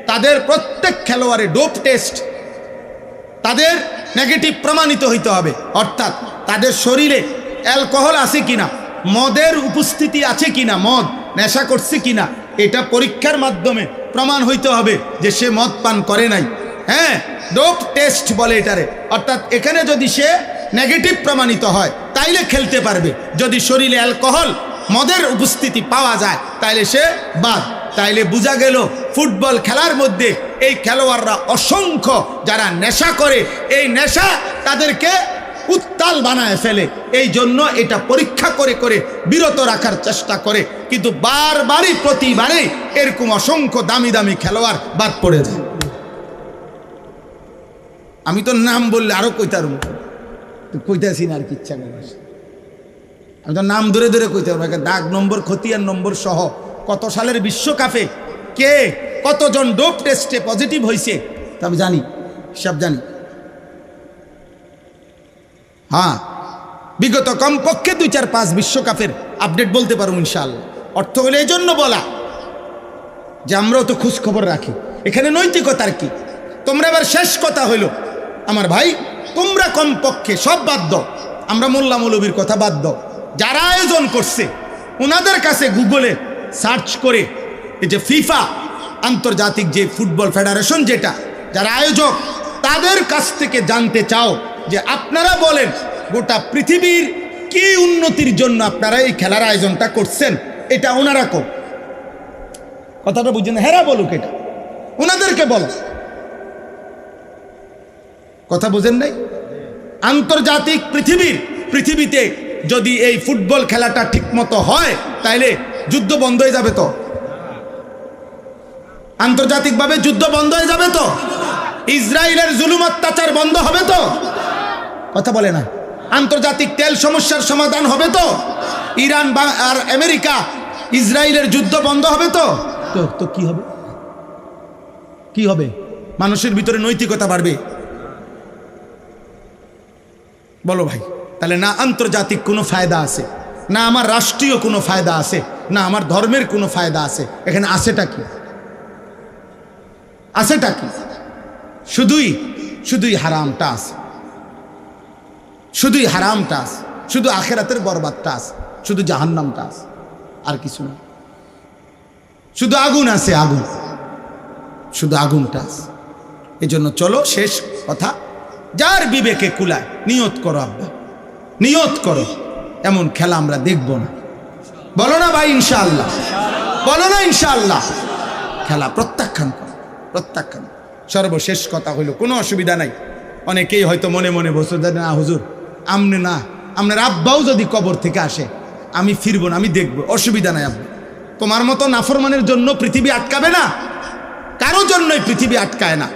তাদের প্রত্যেক খেলোয়াড়ে ডোপ টেস্ট, তাদের নেগেটিভ প্রমাণিত হইতে হবে। অর্থাৎ তাদের শরীরে অ্যালকোহল আছে কিনা, মদের উপস্থিতি আছে কিনা, মদ নেশা করছে কিনা, এটা পরীক্ষার মাধ্যমে প্রমাণ হইতে হবে যে সে মদ পান করে নাই। হ্যাঁ, ডোপ টেস্ট বলে এটারে। অর্থাৎ এখানে যদি সে নেগেটিভ প্রমাণিত হয় তাইলে খেলতে পারবে। যদি শরীরে অ্যালকোহল, মদের উপস্থিতি পাওয়া যায় তাইলে সে বাদ। তাইলে বোঝা গেল ফুটবল খেলার মধ্যে এই খেলোয়াড়রা অসংখ্য যারা নেশা করে, এই নেশা তাদেরকে উত্তাল বানায় ফেলে। এই জন্য এটা পরীক্ষা করে করে বিরত রাখার চেষ্টা করে, কিন্তু বারবারই প্রতিবারে এরকম অসংখ্য দামি দামি খেলোয়াড় বাদ পড়ে যায়। আমি তো নাম বললে আরো কইতারুম, কইতাছি না আর কি, ইচ্ছা করে। আমি তো নাম ধরে ধরে কইতে পারবো, দাগ নম্বর, খতিয়ান নম্বর সহ কত সালের বিশ্বকাপে কে কতজন ডোপ টেস্টে পজিটিভ হয়েছে তা আমি জানি, সব জানি। হ্যাঁ, বিগত কমপক্ষে 2-4-5 বিশ্বকাপের আপডেট বলতে পারবো ইনশাআল্লাহ। অর্থ হলে এই জন্য বলা যে আমরাও তো খোঁজ খবর রাখি। এখানে নৈতিকতার কি? তোমরা এবার শেষ কথা হইল আমার ভাই, তোমরা কমপক্ষে সব বাদ দাও, আমরা মোল্লা মৌলবীর কথা বাদ দাও, যারা আয়োজন করছে ওনাদের কাছে গুগলে সার্চ করে, এই যে ফিফা আন্তর্জাতিক যে ফুটবল ফেডারেশন, যেটা যারা আয়োজক, তাদের কাছ থেকে জানতে চাও যে আপনারা বলেন গোটা পৃথিবীর কি উন্নতির জন্য আপনারা এই খেলার আয়োজনটা করছেন, এটা ওনারা কো। কথাটা বুঝছেন? হেরা বলুক, এটা ওনাদেরকে বলো। কথা বুঝেন নাই? আন্তর্জাতিক পৃথিবীতে যদি এই ফুটবল খেলাটা ঠিক মতো হয় তাইলে যুদ্ধ বন্ধ হয়ে যাবে তো? আন্তর্জাতিকভাবে যুদ্ধ বন্ধ হয়ে যাবে তো? ইসরায়েলের জুলুম অত্যাচার বন্ধ হবে তো? কথা বলে না। আন্তর্জাতিক তেল সমস্যার সমাধান হবে তো? ইরান আর আমেরিকা ইসরায়েলের যুদ্ধ বন্ধ হবে তো? তো কি হবে? কি হবে? মানুষের ভিতরে নৈতিকতা বাড়বে। বলো ভাই, তাহলে না আন্তর্জাতিক কোনো ফায়দা আছে, না আমার রাষ্ট্রীয় কোনো ফায়দা আছে, না আমার ধর্মের কোনো ফায়দা আছে। এখানে আছেটা কি? আছেটা কি? শুধুই হারামটা আছে, শুধুই হারামটা আছে, শুধু আখেরাতের বরবাদটা আছে, শুধু জাহান্নামটা আছে, আর কিছু না। শুধু আগুন আছে, আগুন, শুধু আগুনটা আছে। এই জন্য চলো, শেষ কথা, যার বিবেকে কুলায় নিয়ত করো আব্বা, নিয়ত করো এমন খেলা আমরা দেখব না। বলো না ভাই ইনশাআল্লাহ? বলো না ইনশাআল্লাহ? খেলা প্রত্যাখ্যান করো, প্রত্যাখ্যান। সর্বশেষ কথা হইল, কোনো অসুবিধা নাই। অনেকেই হয়তো মনে মনে বসে না হুজুর আমনে না, আপনার আব্বাও যদি কবর থেকে আসে আমি ফিরবো না, আমি দেখবো, অসুবিধা নাই আব্বা। তোমার মতো নাফরমানের জন্য পৃথিবী আটকাবে না, কারো জন্যই পৃথিবী আটকায় না।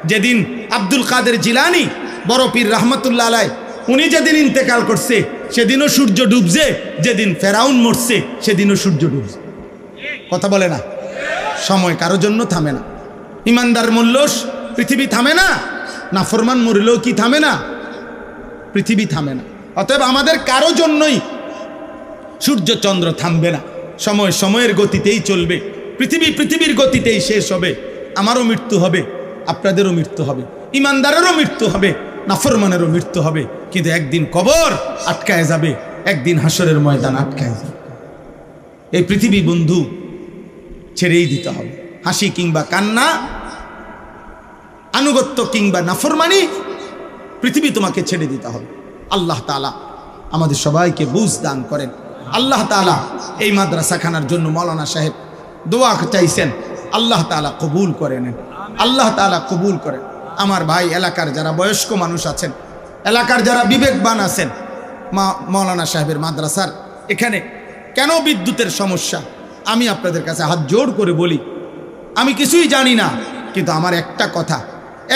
যেদিন আব্দুল কাদের জিলানী বড় পীর রহমতুল্লাহ আলাইহি উনি যেদিন ইন্তেকাল করছে সেদিনও সূর্য ডুবছে, যেদিন ফেরাউন মরছে সেদিনও সূর্য ডুবছে। কথা বলে না? সময় কারো জন্য থামে না। ইমানদার মূল্য পৃথিবী থামে না, নাফরমান মরলেও কি থামে না? পৃথিবী থামে না। অতএব আমাদের কারো জন্যই সূর্য চন্দ্র থামবে না। সময় সময়ের গতিতেই চলবে, পৃথিবী পৃথিবীর গতিতেই শেষ হবে। আমারও মৃত্যু হবে, আপনাদেরও মৃত্যু হবে, ইমানদারেরও মৃত্যু হবে, নাফরমানেরও মৃত্যু হবে। কিন্তু একদিন কবর আটকায় যাবে, একদিন হাসরের ময়দান আটকায় যাবে। এই পৃথিবী বন্ধু ছেড়েই দিতে হবে। হাসি কিংবা কান্না, আনুগত্য কিংবা নাফরমানি, পৃথিবী তোমাকে ছেড়ে দিতে হবে। আল্লাহ তাআলা আমাদের সবাইকে বুঝ দান করেন। আল্লাহ তাআলা এই মাদ্রাসাখানার জন্য মৌলানা সাহেব দোয়া চাইছেন, আল্লাহ তাআলা কবুল করে নেন, আল্লাহ তাআলা কবুল করেন। আমার ভাই এলাকার যারা বয়স্ক মানুষ আছেন, এলাকার যারা বিবেকবান আছেন, মৌলানা সাহেবের মাদ্রাসার এখানে কেন বিদ্যুতের সমস্যা, আমি আপনাদের কাছে হাত জোড় করে বলি, আমি কিছুই জানি না, কিন্তু আমার একটা কথা,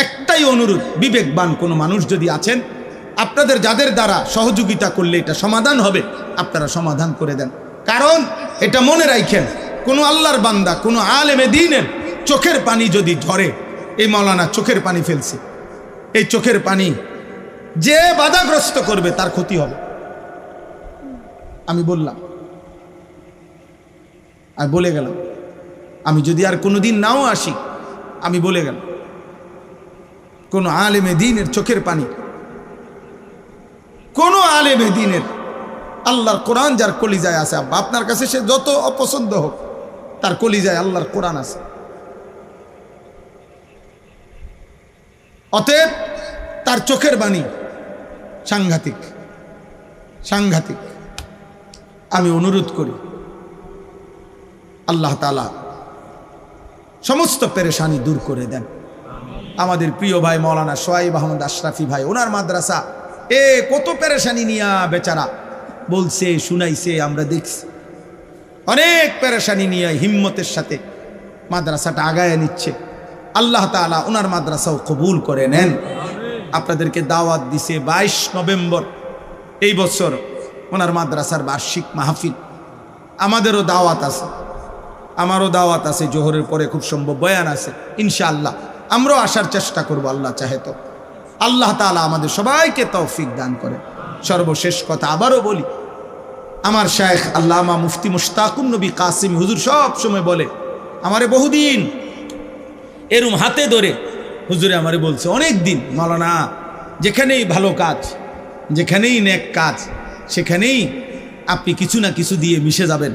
একটাই অনুরোধ, বিবেকবান কোনো মানুষ যদি আছেন, আপনাদের যাদের দ্বারা সহযোগিতা করলে এটা সমাধান হবে, আপনারা সমাধান করে দেন। কারণ এটা মনে রাখেন, কোনো আল্লাহর বান্দা, কোনো আলেমে দ্বীনের চোখের পানি যদি ঝরে, এই মাওলানা চোখের পানি ফেলছে, এই চোখের পানি যে বাধাগ্রস্ত করবে তার ক্ষতি হবে। আমি বললাম, আর বলে গেলাম, আমি যদি আর কোনোদিন নাও আসি, আমি বলে গেলাম, কোনো আলেমে দ্বীনের চোখের পানি, কোনো আলেমে দ্বীনের, আল্লাহর কোরআন যার কলিজায় আছে, আব্বা আপনার কাছে সে যত অপছন্দ হোক, তার কলিজায় আল্লাহর কোরআন আছে। অতএব তার চোখের বাণী সাংঘাতিক, সাংঘাতিক। আমি অনুরোধ করি, আল্লাহ তাআলা সমস্ত পেরেশানি দূর করে দেন। আমাদের প্রিয় ভাই মৌলানা সোহাইব আহমদ আশরাফি ভাই, ওনার মাদ্রাসা কত পেরেশানি নিয়া বেচারা বলছে, শুনাইছে, আমরা দেখছি, অনেক পেরেশানি নিয়ে হিম্মতের সাথে মাদ্রাসাটা আগায় নিচ্ছে। আল্লাহ তাআলা ওনার মাদ্রাসাও কবুল করে নেন। আপনাদেরকে দাওয়াত দিছে 22 নভেম্বর এই বছর ওনার মাদ্রাসার বার্ষিক মাহফিল। আমাদেরও দাওয়াত আছে, আমারও দাওয়াত আছে, জোহরের পরে খুব সম্ভব বয়ান আছে, ইনশাআল্লাহ আমরাও আসার চেষ্টা করব, আল্লাহ চাহে তো। আল্লাহ তাআলা আমাদের সবাইকে তৌফিক দান করে। সর্বশেষ কথা আবারও বলি, আমার শায়েখ আল্লামা মুফতি মুশতাকুন নবী কাসিম হুজুর সব সময় বলে, আমারে বহুদিন এরম হাতে ধরে হুজুরে আমারে বলছে অনেক দিন, মাওলানা যেখানেই ভালো কাজ, যেখানেই নেক কাজ, সেখানেই আপনি কিছু না কিছু দিয়ে মিশে যাবেন,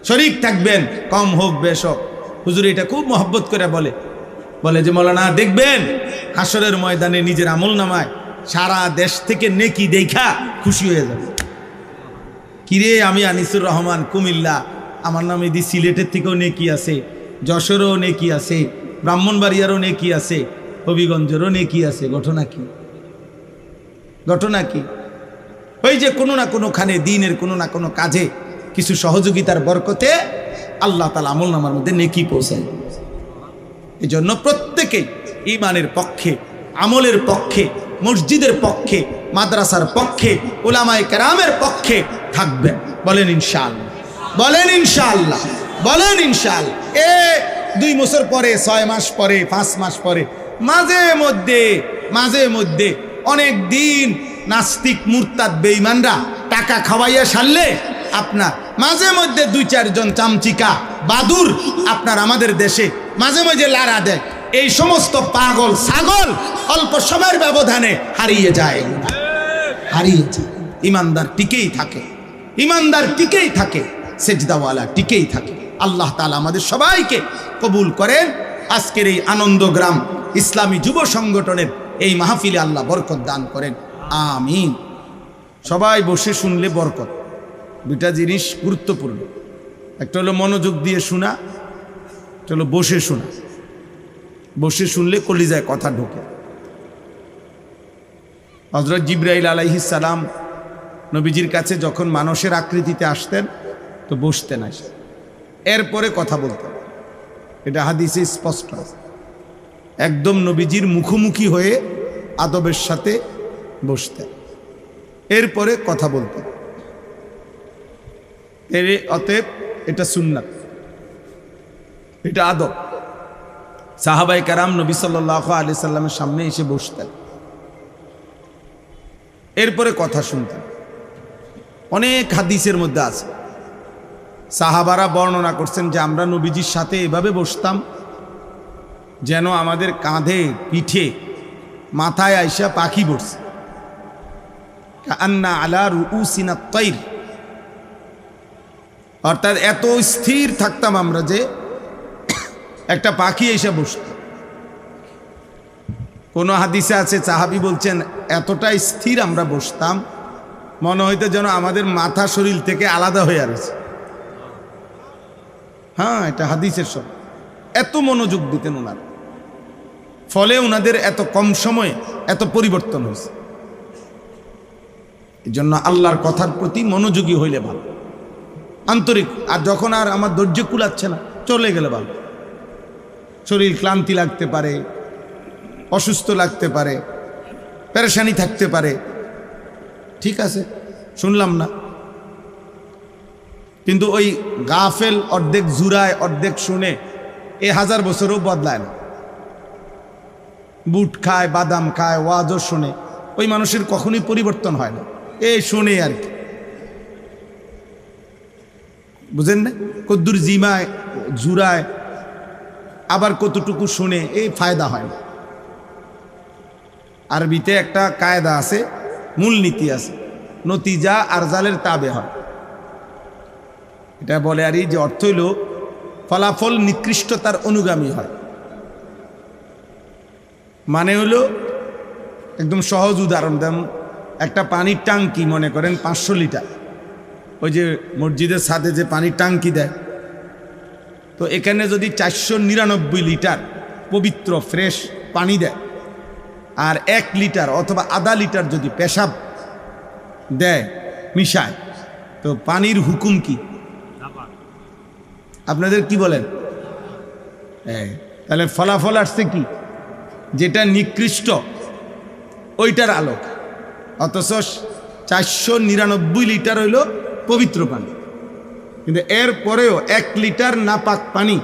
শরীক থাকবেন, কম হোক বেশ হোক। হুজুর এটা খুব মহব্বত করে বলে যে মাওলানা দেখবেন হাসরের ময়দানে নিজের আমল নামায় সারা দেশ থেকে নেকি দেখা খুশি হয়ে যাবে। কিরে আমি আনিসুর রহমান কুমিল্লা, আমার নামে দি সিলেটের থেকেও নেকি আছে, যশোরও নেকি আছে, ব্রাহ্মণবাড়িয়ারও নেকি আছে, হবিগঞ্জেরও নেকি আছে। ঘটনা কি? ঘটনা কি? ওই যে কোনো না কোনোখানে দিনের কোনো না কোনো কাজে কিছু সহযোগিতার বরকতে আল্লাহ তাআলা আমল নামার মধ্যে নেকি পৌঁছায়। এই জন্য প্রত্যেকেই ঈমানের পক্ষে, আমলের পক্ষে, মসজিদের পক্ষে, মাদ্রাসার পক্ষে, উলামায়ে কেরামের পক্ষে থাকবেন। বলেন ইনশাআল্লাহ, বলেন ইনশাআল্লাহ, বলেন ইনশাআল্লাহ। 2 বছর পরে, 6 মাস পরে, 5 মাস পরে, মাঝে মধ্যে অনেক দিন নাস্তিক মুরতাদ বেঈমানরা টাকা খাওয়াইয়া সারলে আপনার মাঝে মধ্যে 2-4 জন চামচিকা বাদুর আপনার আমাদের দেশে মাঝে মাঝে লাড়া দেয়। এই সমস্ত পাগল ছাগল অল্প সময়ের ব্যবধানে হারিয়ে যায়, হারিয়ে যায়। ইমানদার টিকেই থাকে, ইমানদার টিকেই থাকে, সেজদাওয়ালা টিকেই থাকে। আল্লাহ তাআলা আমাদের সবাইকে কবুল করেন। আজকের এই আনন্দগ্রাম ইসলামী যুব সংগঠনের এই মাহফিলে আল্লাহ বরকত দান করেন, আমিন। সবাই বসে শুনলে বরকত। 2টা জিনিস গুরুত্বপূর্ণ, একটা হলো মনোযোগ দিয়ে শোনা, চলো বসে শোনা, বসে শুনলে কলিজায় কথা ঢোকে। হযরত জিবরাইল আলাইহিস সালাম নবীজির কাছে যখন মানুষের আকৃতিতে আসতেন তো বসতেন, আসে এরপরে কথা বলতেন। এটা হাদিসে স্পষ্ট আছে। একদম নবীজির মুখোমুখি হয়ে আদবের সাথে বসতেন, এরপরে কথা বলতেন। অতএব এটা সুন্নাত, এটা আদব। সাহাবায়ে কেরাম নবী সাল্লাল্লাহু আলাইহি সাল্লামের সামনে এসে বসতেন, এরপরে কথা শুনতেন। অনেক হাদিসের মধ্যে আছে, সাহাবারা বর্ণনা করছেন যে আমরা নবীজির সাথে এভাবে বসতাম যেন আমাদের কাঁধে, পিঠে, মাথায় আইসা পাখি বসছে, কান্না আলা রুউসিনা তাইর। অর্থাৎ এত স্থির থাকতাম আমরা যে একটা পাখি এসে বসত। কোন হাদিসে আছে সাহাবী বলছেন এতটাই স্থির আমরা বসতাম মনে হইতো যেন আমাদের মাথা শরীর থেকে আলাদা হয়ে আছে। হ্যাঁ, এটা হাদিসের সব। এত মনোযোগ দিতেন ওনারা, ফলে ওনাদের এত কম সময়ে এত পরিবর্তন হয়েছে। এই জন্য আল্লাহর কথার প্রতি মনোযোগী হইলে ভালো, আন্তরিক। আর যখন আর আমার ধৈর্য কুলাচ্ছে না, চলে গেলে ভালো। শরীর ক্লান্তি লাগতে পারে, অসুস্থ লাগতে পারে, পেরেশানি থাকতে পারে, ঠিক আছে শুনলাম না। কিন্তু ওই গাফেল অর্ধেক জুরায় অর্ধেক শুনে এ 1000 বছরও বদলায় না। বুট খায়, বাদাম খায়, ওয়াজও শুনে, ওই মানুষের কখনোই পরিবর্তন হয় না। এই শুনে আর কি, বুঝেন না? কদ্দুর জিমায়, জুরায়, আবার কতটুকু শুনে, এই ফায়দা হয় না। আরবিতে একটা কায়দা আছে, মূলনীতি আছে, নতিজা আরজালের তাবে হয়। এটা বলে আর যে অর্থ হইল ফলাফল নিকৃষ্টতার অনুগামী হয়। মানে হলো একদম সহজ উদাহরণ দেন, একটা পানির টাঙ্কি মনে করেন 500 লিটার, ওই যে মসজিদের ছাদে যে পানির টাঙ্কি দেয়, তো এখানে যদি 499 লিটার পবিত্র ফ্রেশ পানি দেয় আর 1 লিটার অথবা আধা লিটার যদি পেশাব দেয় মিশায়, তো পানির হুকুম কি? আপনাদের কি বলেন? তাহলে ফলাফল আসছে কি? যেটা নিকৃষ্ট ওইটার আলোক। অথচ 499 লিটার হইল পবিত্র পানি, কিন্তু এর পরেও 1 লিটার নাপাক পানি,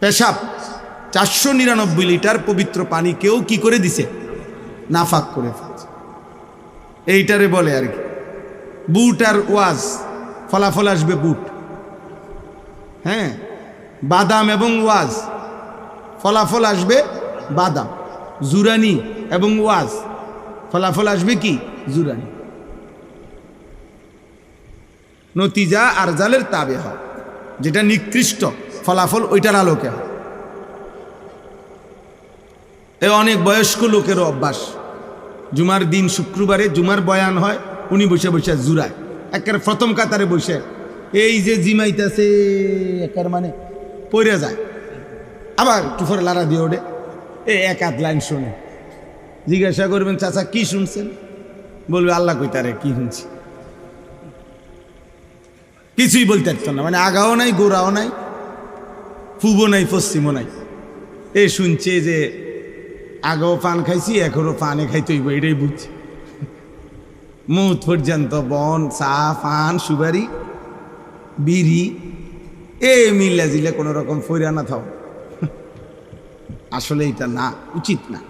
পেশাব, 499 লিটার পবিত্র পানি কেউ কি করে দিছে? নাফাক করে ফেলছে। এইটারে বলে আর কি বুট আর ওয়াজ, ফলাফল আসবে বুট। হ্যাঁ, বাদাম এবং ওয়াজ, ফলাফল আসবে বাদাম। জুরানি এবং ওয়াজ, ফলাফল আসবে কি? জুরানি। নতিজা আর জালের তাবে হয়, যেটা নিকৃষ্ট ফলাফল ওইটার আলোকে হয়। এ অনেক বয়স্ক লোকেরও অভ্যাস, জুমার দিন শুক্রবারে জুমার বয়ান হয়, উনি বসে বসে জুরায়, একের প্রথম কাতারে বসে এই যে জিমাইতেছে, একের মানে পড়ে যায়, আবার টুফরে লারা দিয়ে ওঠে, এই 1 লাইন শোনে। জিজ্ঞাসা করবেন চাচা কি শুনছেন? বলবে আল্লাহ কইতারে কি শুনছি, কিছুই বলতে পারত না। মানে আগাও নাই, গোড়াও নাই, পূবও নাই, পশ্চিমও নাই। এ শুনছে যে আগেও পান খাইছি, এখনো পানে খাইতে হইব, এটাই বুঝছি। মুখ পর্যন্ত বন, চা, পান, সুপারি, বিড়ি, এ মিল্লা জিলে কোনো রকম ফইরা না থাও। আসলে এটা না, উচিত না।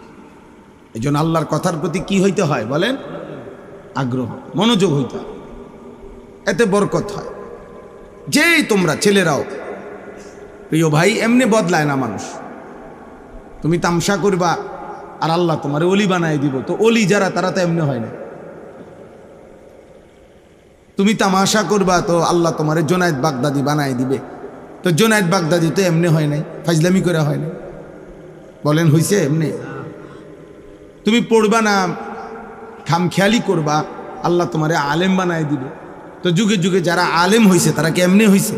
এই জন্য আল্লাহর কথার প্রতি কি হইতে হয় বলেন? আগ্রহ, মনোযোগ হইতে হয়, এতে বরকত হয়। যেই তোমরা ছেলেরাও, প্রিয় ভাই, এমনি বদলায় না মানুষ। তুমি তামসা করবা আর আল্লাহ তোমার অলি বানায় দিব, তো অলি যারা তারা তো এমনি হয় না। তুমি তামাশা করবা তো আল্লাহ তোমার জোনায়েদ বাগদাদি বানায় দিবে, তো জোনায়েদ বাগদাদি তো এমনি হয় নাই, ফাজলামি করে হয় না। বলেন হইছে এমনি? তুমি পড়বা না, খামখেয়ালি করবা, আল্লাহ তোমারে আলেম বানায় দিবে। তো যুগে যুগে যারা আলেম হইছে তারা কি এমনি হইছে?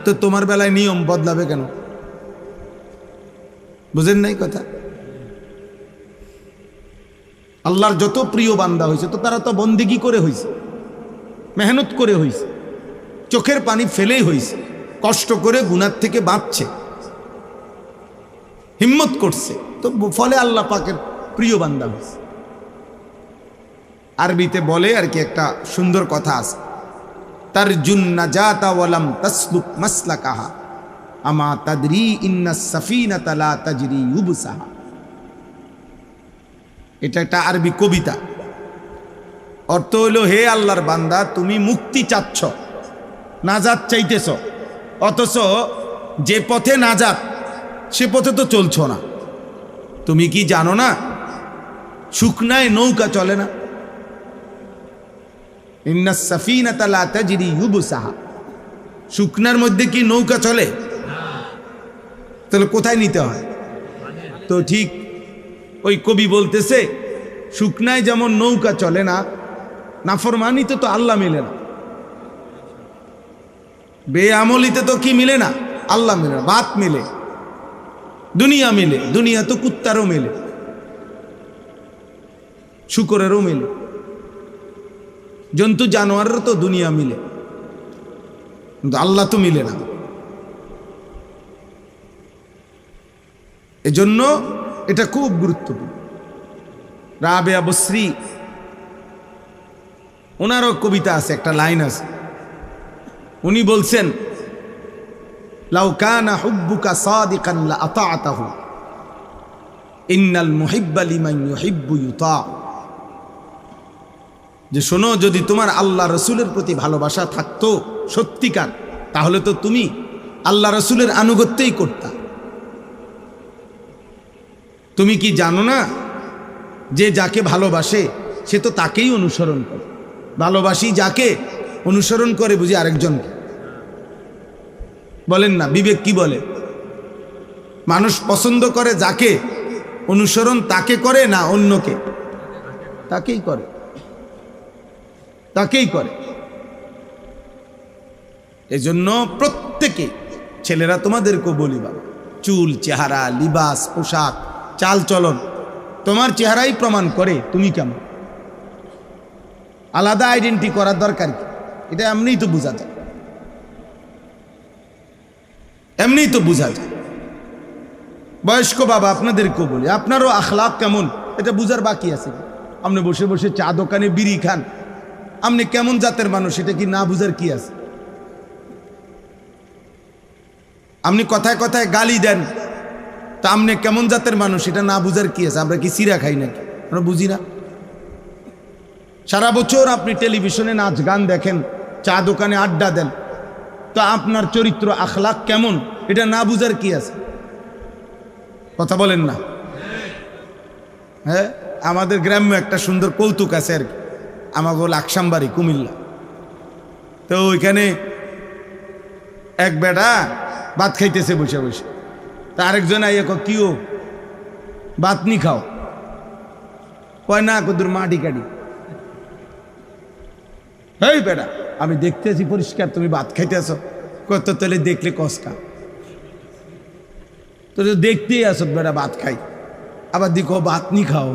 তো তোমার বেলায় নিয়ম বদলাবে কেন? বুঝেন নাই কথা? আল্লাহর যত প্রিয় বান্দা হয়েছে তো তারা তো বন্দেগী করে হয়েছে, মেহনত করে হয়েছে, চোখের পানি ফেলেই হয়েছে, কষ্ট করে গুনার থেকে বাঁচছে, হিম্মত করছে, তো ফলে আল্লাহ পাকের প্রিয় বান্দা হয়েছে। আরবিতে বলে আর কি, একটা সুন্দর কথা আছে, তারজুন নাজাতা ওয়ালাম তাসলুক মাসলাকাহা আমা তাদরি ইন্নাস সাফিনাতা লা তাজরি ইউবসাহা। এটা একটা আরবি কবিতা। অর্থ হলো, হে আল্লাহর বান্দা, তুমি মুক্তি চাচ্ছ, নাজাত চাইতেছ, অথচ যে পথে নাজাত সে পথে তো চলছ না। তুমি কি জানো না শুকনায় নৌকা চলে না? ইন্নাস সাফিনাতা লা তাজরি ইউবসাহা। শুকনার মধ্যে কি নৌকা চলে? তাহলে কোথায় নিতে হয়? তো ঠিক ওই কবি বলতেছে, শুকনায় যেমন নৌকা চলে না, নাফরমানিতে তো আল্লাহ মিলে না, বেআমলিতে তো কি মিলে না? আল্লাহ মিলে না। বাত মিলে, দুনিয়া মিলে, দুনিয়া তো কুত্তারও মেলে, শুকরেরও মেলে, জন্তু জানোয়ারেরও তো দুনিয়া মিলে, কিন্তু আল্লাহ তো মিলে না। এজন্য এটা খুব গুরুত্বপূর্ণ। রাবেয়া বসরি ওনারও কবিতা আছে, একটা লাইন আছে, উনি বলছেন, লাউ কানা হুব্বুকা সাদিকান লা আতাআতাহু ইন্নাল মুহিব্বা লিমান ইউহিব্বু ইউতা। যে শোনো, যদি তোমার আল্লাহ রসুলের প্রতি ভালোবাসা থাকতো সত্যিকার, তাহলে তো তুমি আল্লাহ রসুলের আনুগত্যই করতা। তুমি কি জানো না যে যাকে ভালোবাসে সে তো তাকেই অনুসরণ করে? ভালোবাসি যাকে, অনুসরণ করে বুঝি আরেকজনকে। বলেন না, বিবেক কি বলে? মানুষ পছন্দ করে যাকে, অনুসরণ তাকে করে না অন্যকে? তাকেই করে, তাকেই করে। এজন্য প্রত্যেকে, ছেলেরা তোমাদেরকেও বলি বাবা, চুল, চেহারা, লিবাস, পোশাক, চাল চলন, তোমার চেহারাই প্রমাণ করে তুমি কেমন। আলাদা আইডেন্টি করার দরকার কি? এটা এমনিই তো বোঝা যায়, এমনিই তো বোঝা যায়। বয়স্ক বাবা আপনাদেরকেও বলি, আপনারও আখলাক কেমন এটা বুঝার বাকি আছে। আপনি বসে বসে চা দোকানে বিড়ি খান, আপনি কেমন জাতের মানুষ এটা কি না বুঝার কি আছে? আপনি কথায় কথায় গালি দেন, তা আপনি কেমন জাতের মানুষ এটা না বুঝার কি আছে? আমরা কি সিরা খাই নাকি? আমরা বুঝি না? সারা বছর আপনি টেলিভিশনে নাচ গান দেখেন, চা দোকানে আড্ডা দেন, তা আপনার চরিত্র আখলাক কেমন এটা না বুঝার কি আছে? কথা বলেন না? হ্যাঁ, আমাদের গ্রাম্য একটা সুন্দর কৌতুক আছে আর কি, আমাকে লাকসামবাড়ি কুমিল্লা। তো ওইখানে এক বেটা ভাত খাইতেছে বসে বসে, তা আরেকজন আইয়া কিও ভাত নি খাও? কয় না, কদুর মাটি কাটি। এই বেটা, আমি দেখতেছি পরিষ্কার তুমি ভাত খাইতেছ। কত তাহলে দেখলে কষ্টা, তো দেখতেই আসো বেটা ভাত খাই, আবার দেখো ভাত নি খাও।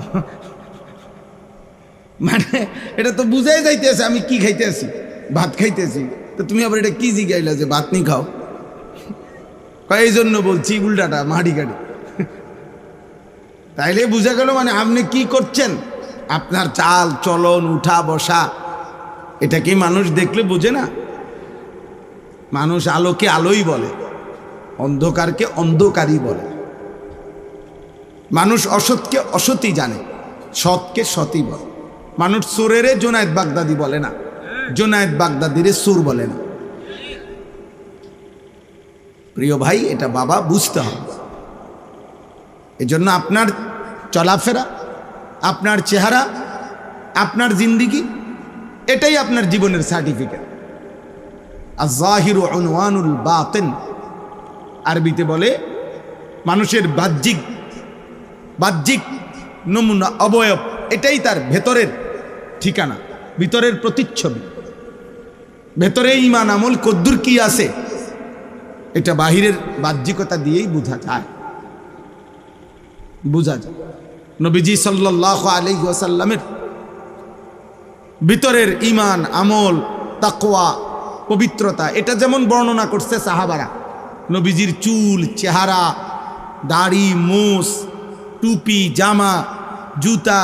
মানে এটা তো বুঝাই যাইতেছে আমি কি খাইতেছি, ভাত খাইতেছি। তো তুমি আবার এটা কি জিগাইলা যে ভাত নি খাও? এই জন্য বলছি উল্টাটা মাটি কাটি। তাইলে বুঝা গেল মানে আপনি কি করছেন, আপনার চাল চলন, উঠা বসা, এটা কি মানুষ দেখলে বোঝে না? মানুষ আলোকে আলোই বলে, অন্ধকারকে অন্ধকারই বলে। মানুষ অসৎকে অসৎই জানে, সৎকে সৎই বলে। মানুষ চোরেরে জোনায়েদ বাগদাদি বলে না, জোনায়েদ বাগদাদিরে চোর বলে না। প্রিয় ভাই, এটা বাবা বুঝতে হবে। এজন্য আপনার চলাফেরা, আপনার চেহারা, আপনার জিন্দিগি, এটাই আপনার জীবনের সার্টিফিকেট। আয-যাহিরু উনওয়ানুল বাতিন, আরবিতে বলে মানুষের বাহ্যিক নমুনা, অবয়ব, এটাই তার ভেতরের ঠিকানা, ভিতরের প্রতিচ্ছবি। ভেতরে ঈমান আমল কদ্দুর কি আছে এটা বাহিরের বাহ্যিকতা দিয়েই বোঝা যায়। নবীজি সাল্লাল্লাহু আলাইহি ওয়াসাল্লামের ভিতরের ঈমান, আমল, তাকওয়া, পবিত্রতা এটা যেমন বর্ণনা করছে সাহাবারা, নবীজির চুল, চেহারা, দাড়ি, মোষ, টুপি, জামা, জুতা,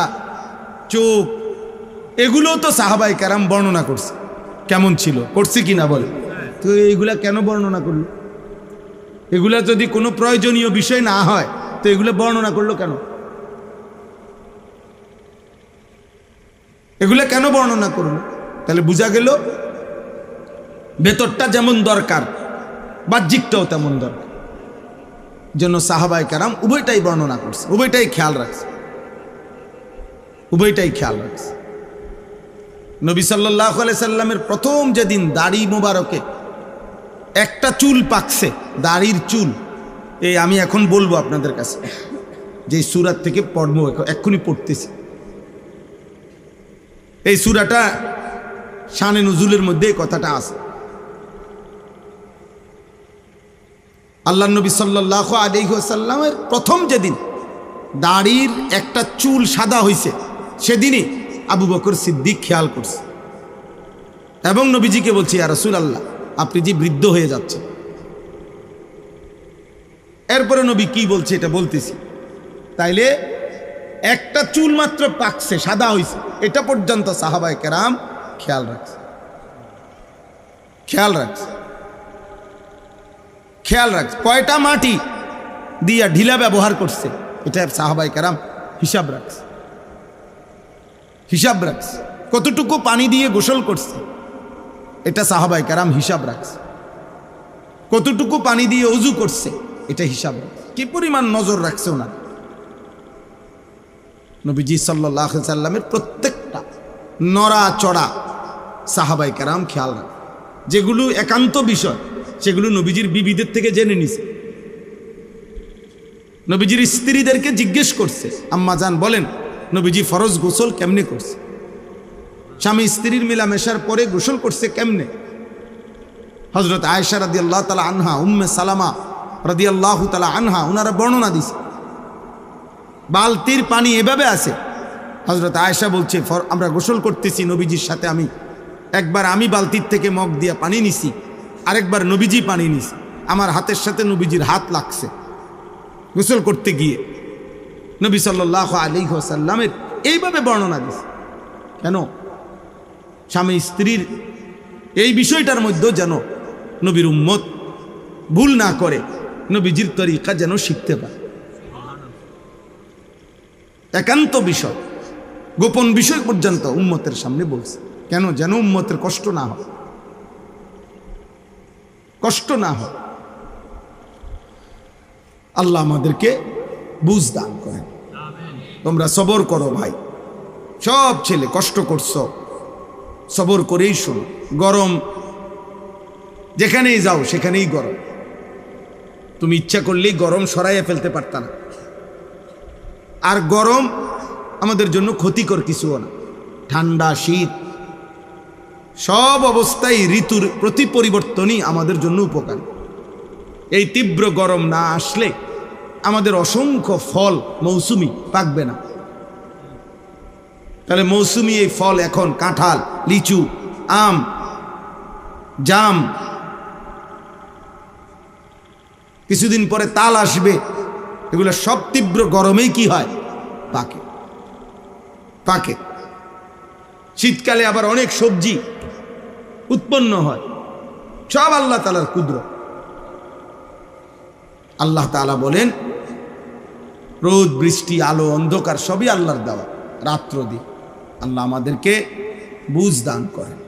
চোখ, এগুলোও তো সাহাবায়ে কেরাম বর্ণনা করছে কেমন ছিল, করছে কিনা বলে। তো এইগুলা কেন বর্ণনা করলো? এগুলা যদি কোনো প্রয়োজনীয় বিষয় না হয় তো এগুলো বর্ণনা করলো কেন? এগুলা কেন বর্ণনা করলো? তাহলে বোঝা গেল ভেতরটা যেমন দরকার বাহ্যিকটাও তেমন দরকার। জন্য সাহাবায়ে কেরাম উভয়টাই বর্ণনা করছে, উভয়টাই খেয়াল রাখছে। নবী সাল্লাল্লাহু আলাইহি সাল্লামের প্রথম যেদিন দাড়ি মোবারকে একটা চুল পাকছে, দাড়ির চুল, এই আমি এখন বলবো আপনাদের কাছে, যে সূরা থেকে পড়বো, এক্ষুনি পড়তেছি। এই সূরাটা শানে নুজুলের মধ্যে এই কথাটা আছে। আল্লাহর নবী সাল্লাল্লাহু আলাইহি ওয়াসাল্লামের প্রথম যেদিন দাড়ির একটা চুল সাদা হয়েছে, সেদিনই আবু বকর সিদ্দিক খেয়াল করছে এবং নবীজিকে বলছে, ইয়া রাসূলুল্লাহ, আপনি যে বৃদ্ধ হয়ে যাচ্ছে। এরপরে নবী কি বলছে এটা বলতেছি। তাইলে একটা চুল মাত্র পাকছে, সাদা হয়েছে, এটা পর্যন্ত সাহাবায়ে কেরাম খেয়াল রাখছে। কয়টা মাটি দিয়া ঢিলা ব্যবহার করছে, এটা সাহাবায়ে কেরাম হিসাব রাখছে। কতটুকু পানি দিয়ে গোসল করছে, এটা সাহাবায়ে কেরাম হিসাব রাখছে। কতটুকু পানি দিয়ে ওযু করছে, এটা হিসাব রাখছে। কি পরিমাণ নজর রাখছে ওনার। নবীজি সাল্লাল্লাহু আলাইহি সাল্লামের প্রত্যেকটা নড়াচড়া সাহাবায়ে কেরাম খেয়াল রাখে। যেগুলো একান্ত বিষয় সেগুলো নবীজির বিবিদের থেকে জেনে নিছে। নবীজির স্ত্রীদেরকে জিজ্ঞেস করছে, আম্মা জান বলেন নবীজি ফরজ গোসল কেমনে করছে, স্বামী স্ত্রীর মিলামেশার পরে গোসল করছে কেমনে। হযরত আয়েশা রাদিয়াল্লাহু তাআলা আনহা, উম্মে সালামা রাদিয়াল্লাহু তাআলা আনহা, ওনারা বর্ণনা দিছে। বালতির পানি এভাবে আছে, হযরত আয়েশা বলছে আমরা গোসল করতেছি নবীজির সাথে, একবার আমি বালতির থেকে মগ দিয়ে পানি নিছি, আরেকবার নবীজি পানি নিছি, আমার হাতের সাথে নবীজির হাত লাগছে গোসল করতে গিয়ে। নবী সাল্লাল্লাহু আলাইহি ওয়াসাল্লামের এইভাবে বর্ণনা দিছে। কেন? স্বামী স্ত্রীর এই বিষয়টার মধ্যে যেন নবীর উম্মত ভুল না করে, নবীজির তরিকা যেন শিখতে পারে। একান্ত বিষয়, গোপন বিষয় পর্যন্ত উম্মতের সামনে বলছে। কেন? যেন উম্মতের কষ্ট না হয়। আল্লাহ আমাদেরকে বুঝ দান করেন। তোমরা সবর করো ভাই, সব ছেলে কষ্ট করছো, সবর করেই শোনো। গরম যেখানেই যাও সেখানেই গরম, তুমি ইচ্ছা করলেই গরম সরাইয়া ফেলতে পারতা না। আর গরম আমাদের জন্য ক্ষতিকর কিছুও না। ঠান্ডা, শীত, সব অবস্থায় ঋতুর প্রতি পরিবর্তনই আমাদের জন্য উপকার। এই তীব্র গরম না আসলে আমাদের অসংখ্য ফল মৌসুমি পাকবে না। তাহলে মৌসুমি এই ফল এখন কাঁঠাল, লিচু, আম, জাম, কিছুদিন পরে তাল আসবে, এগুলো সব তীব্র গরমেই কি হয়? পাকে। শীতকালে আবার অনেক সবজি উৎপন্ন হয়, সব আল্লাহ তাআলার কুদরত। আল্লাহ তাআলা বলেন রোদ, বৃষ্টি, আলো, অন্ধকার সবই আল্লাহর দেওয়া, রাত্র দিন। আল্লাহ আমাদেরকে বুঝ দান করেন।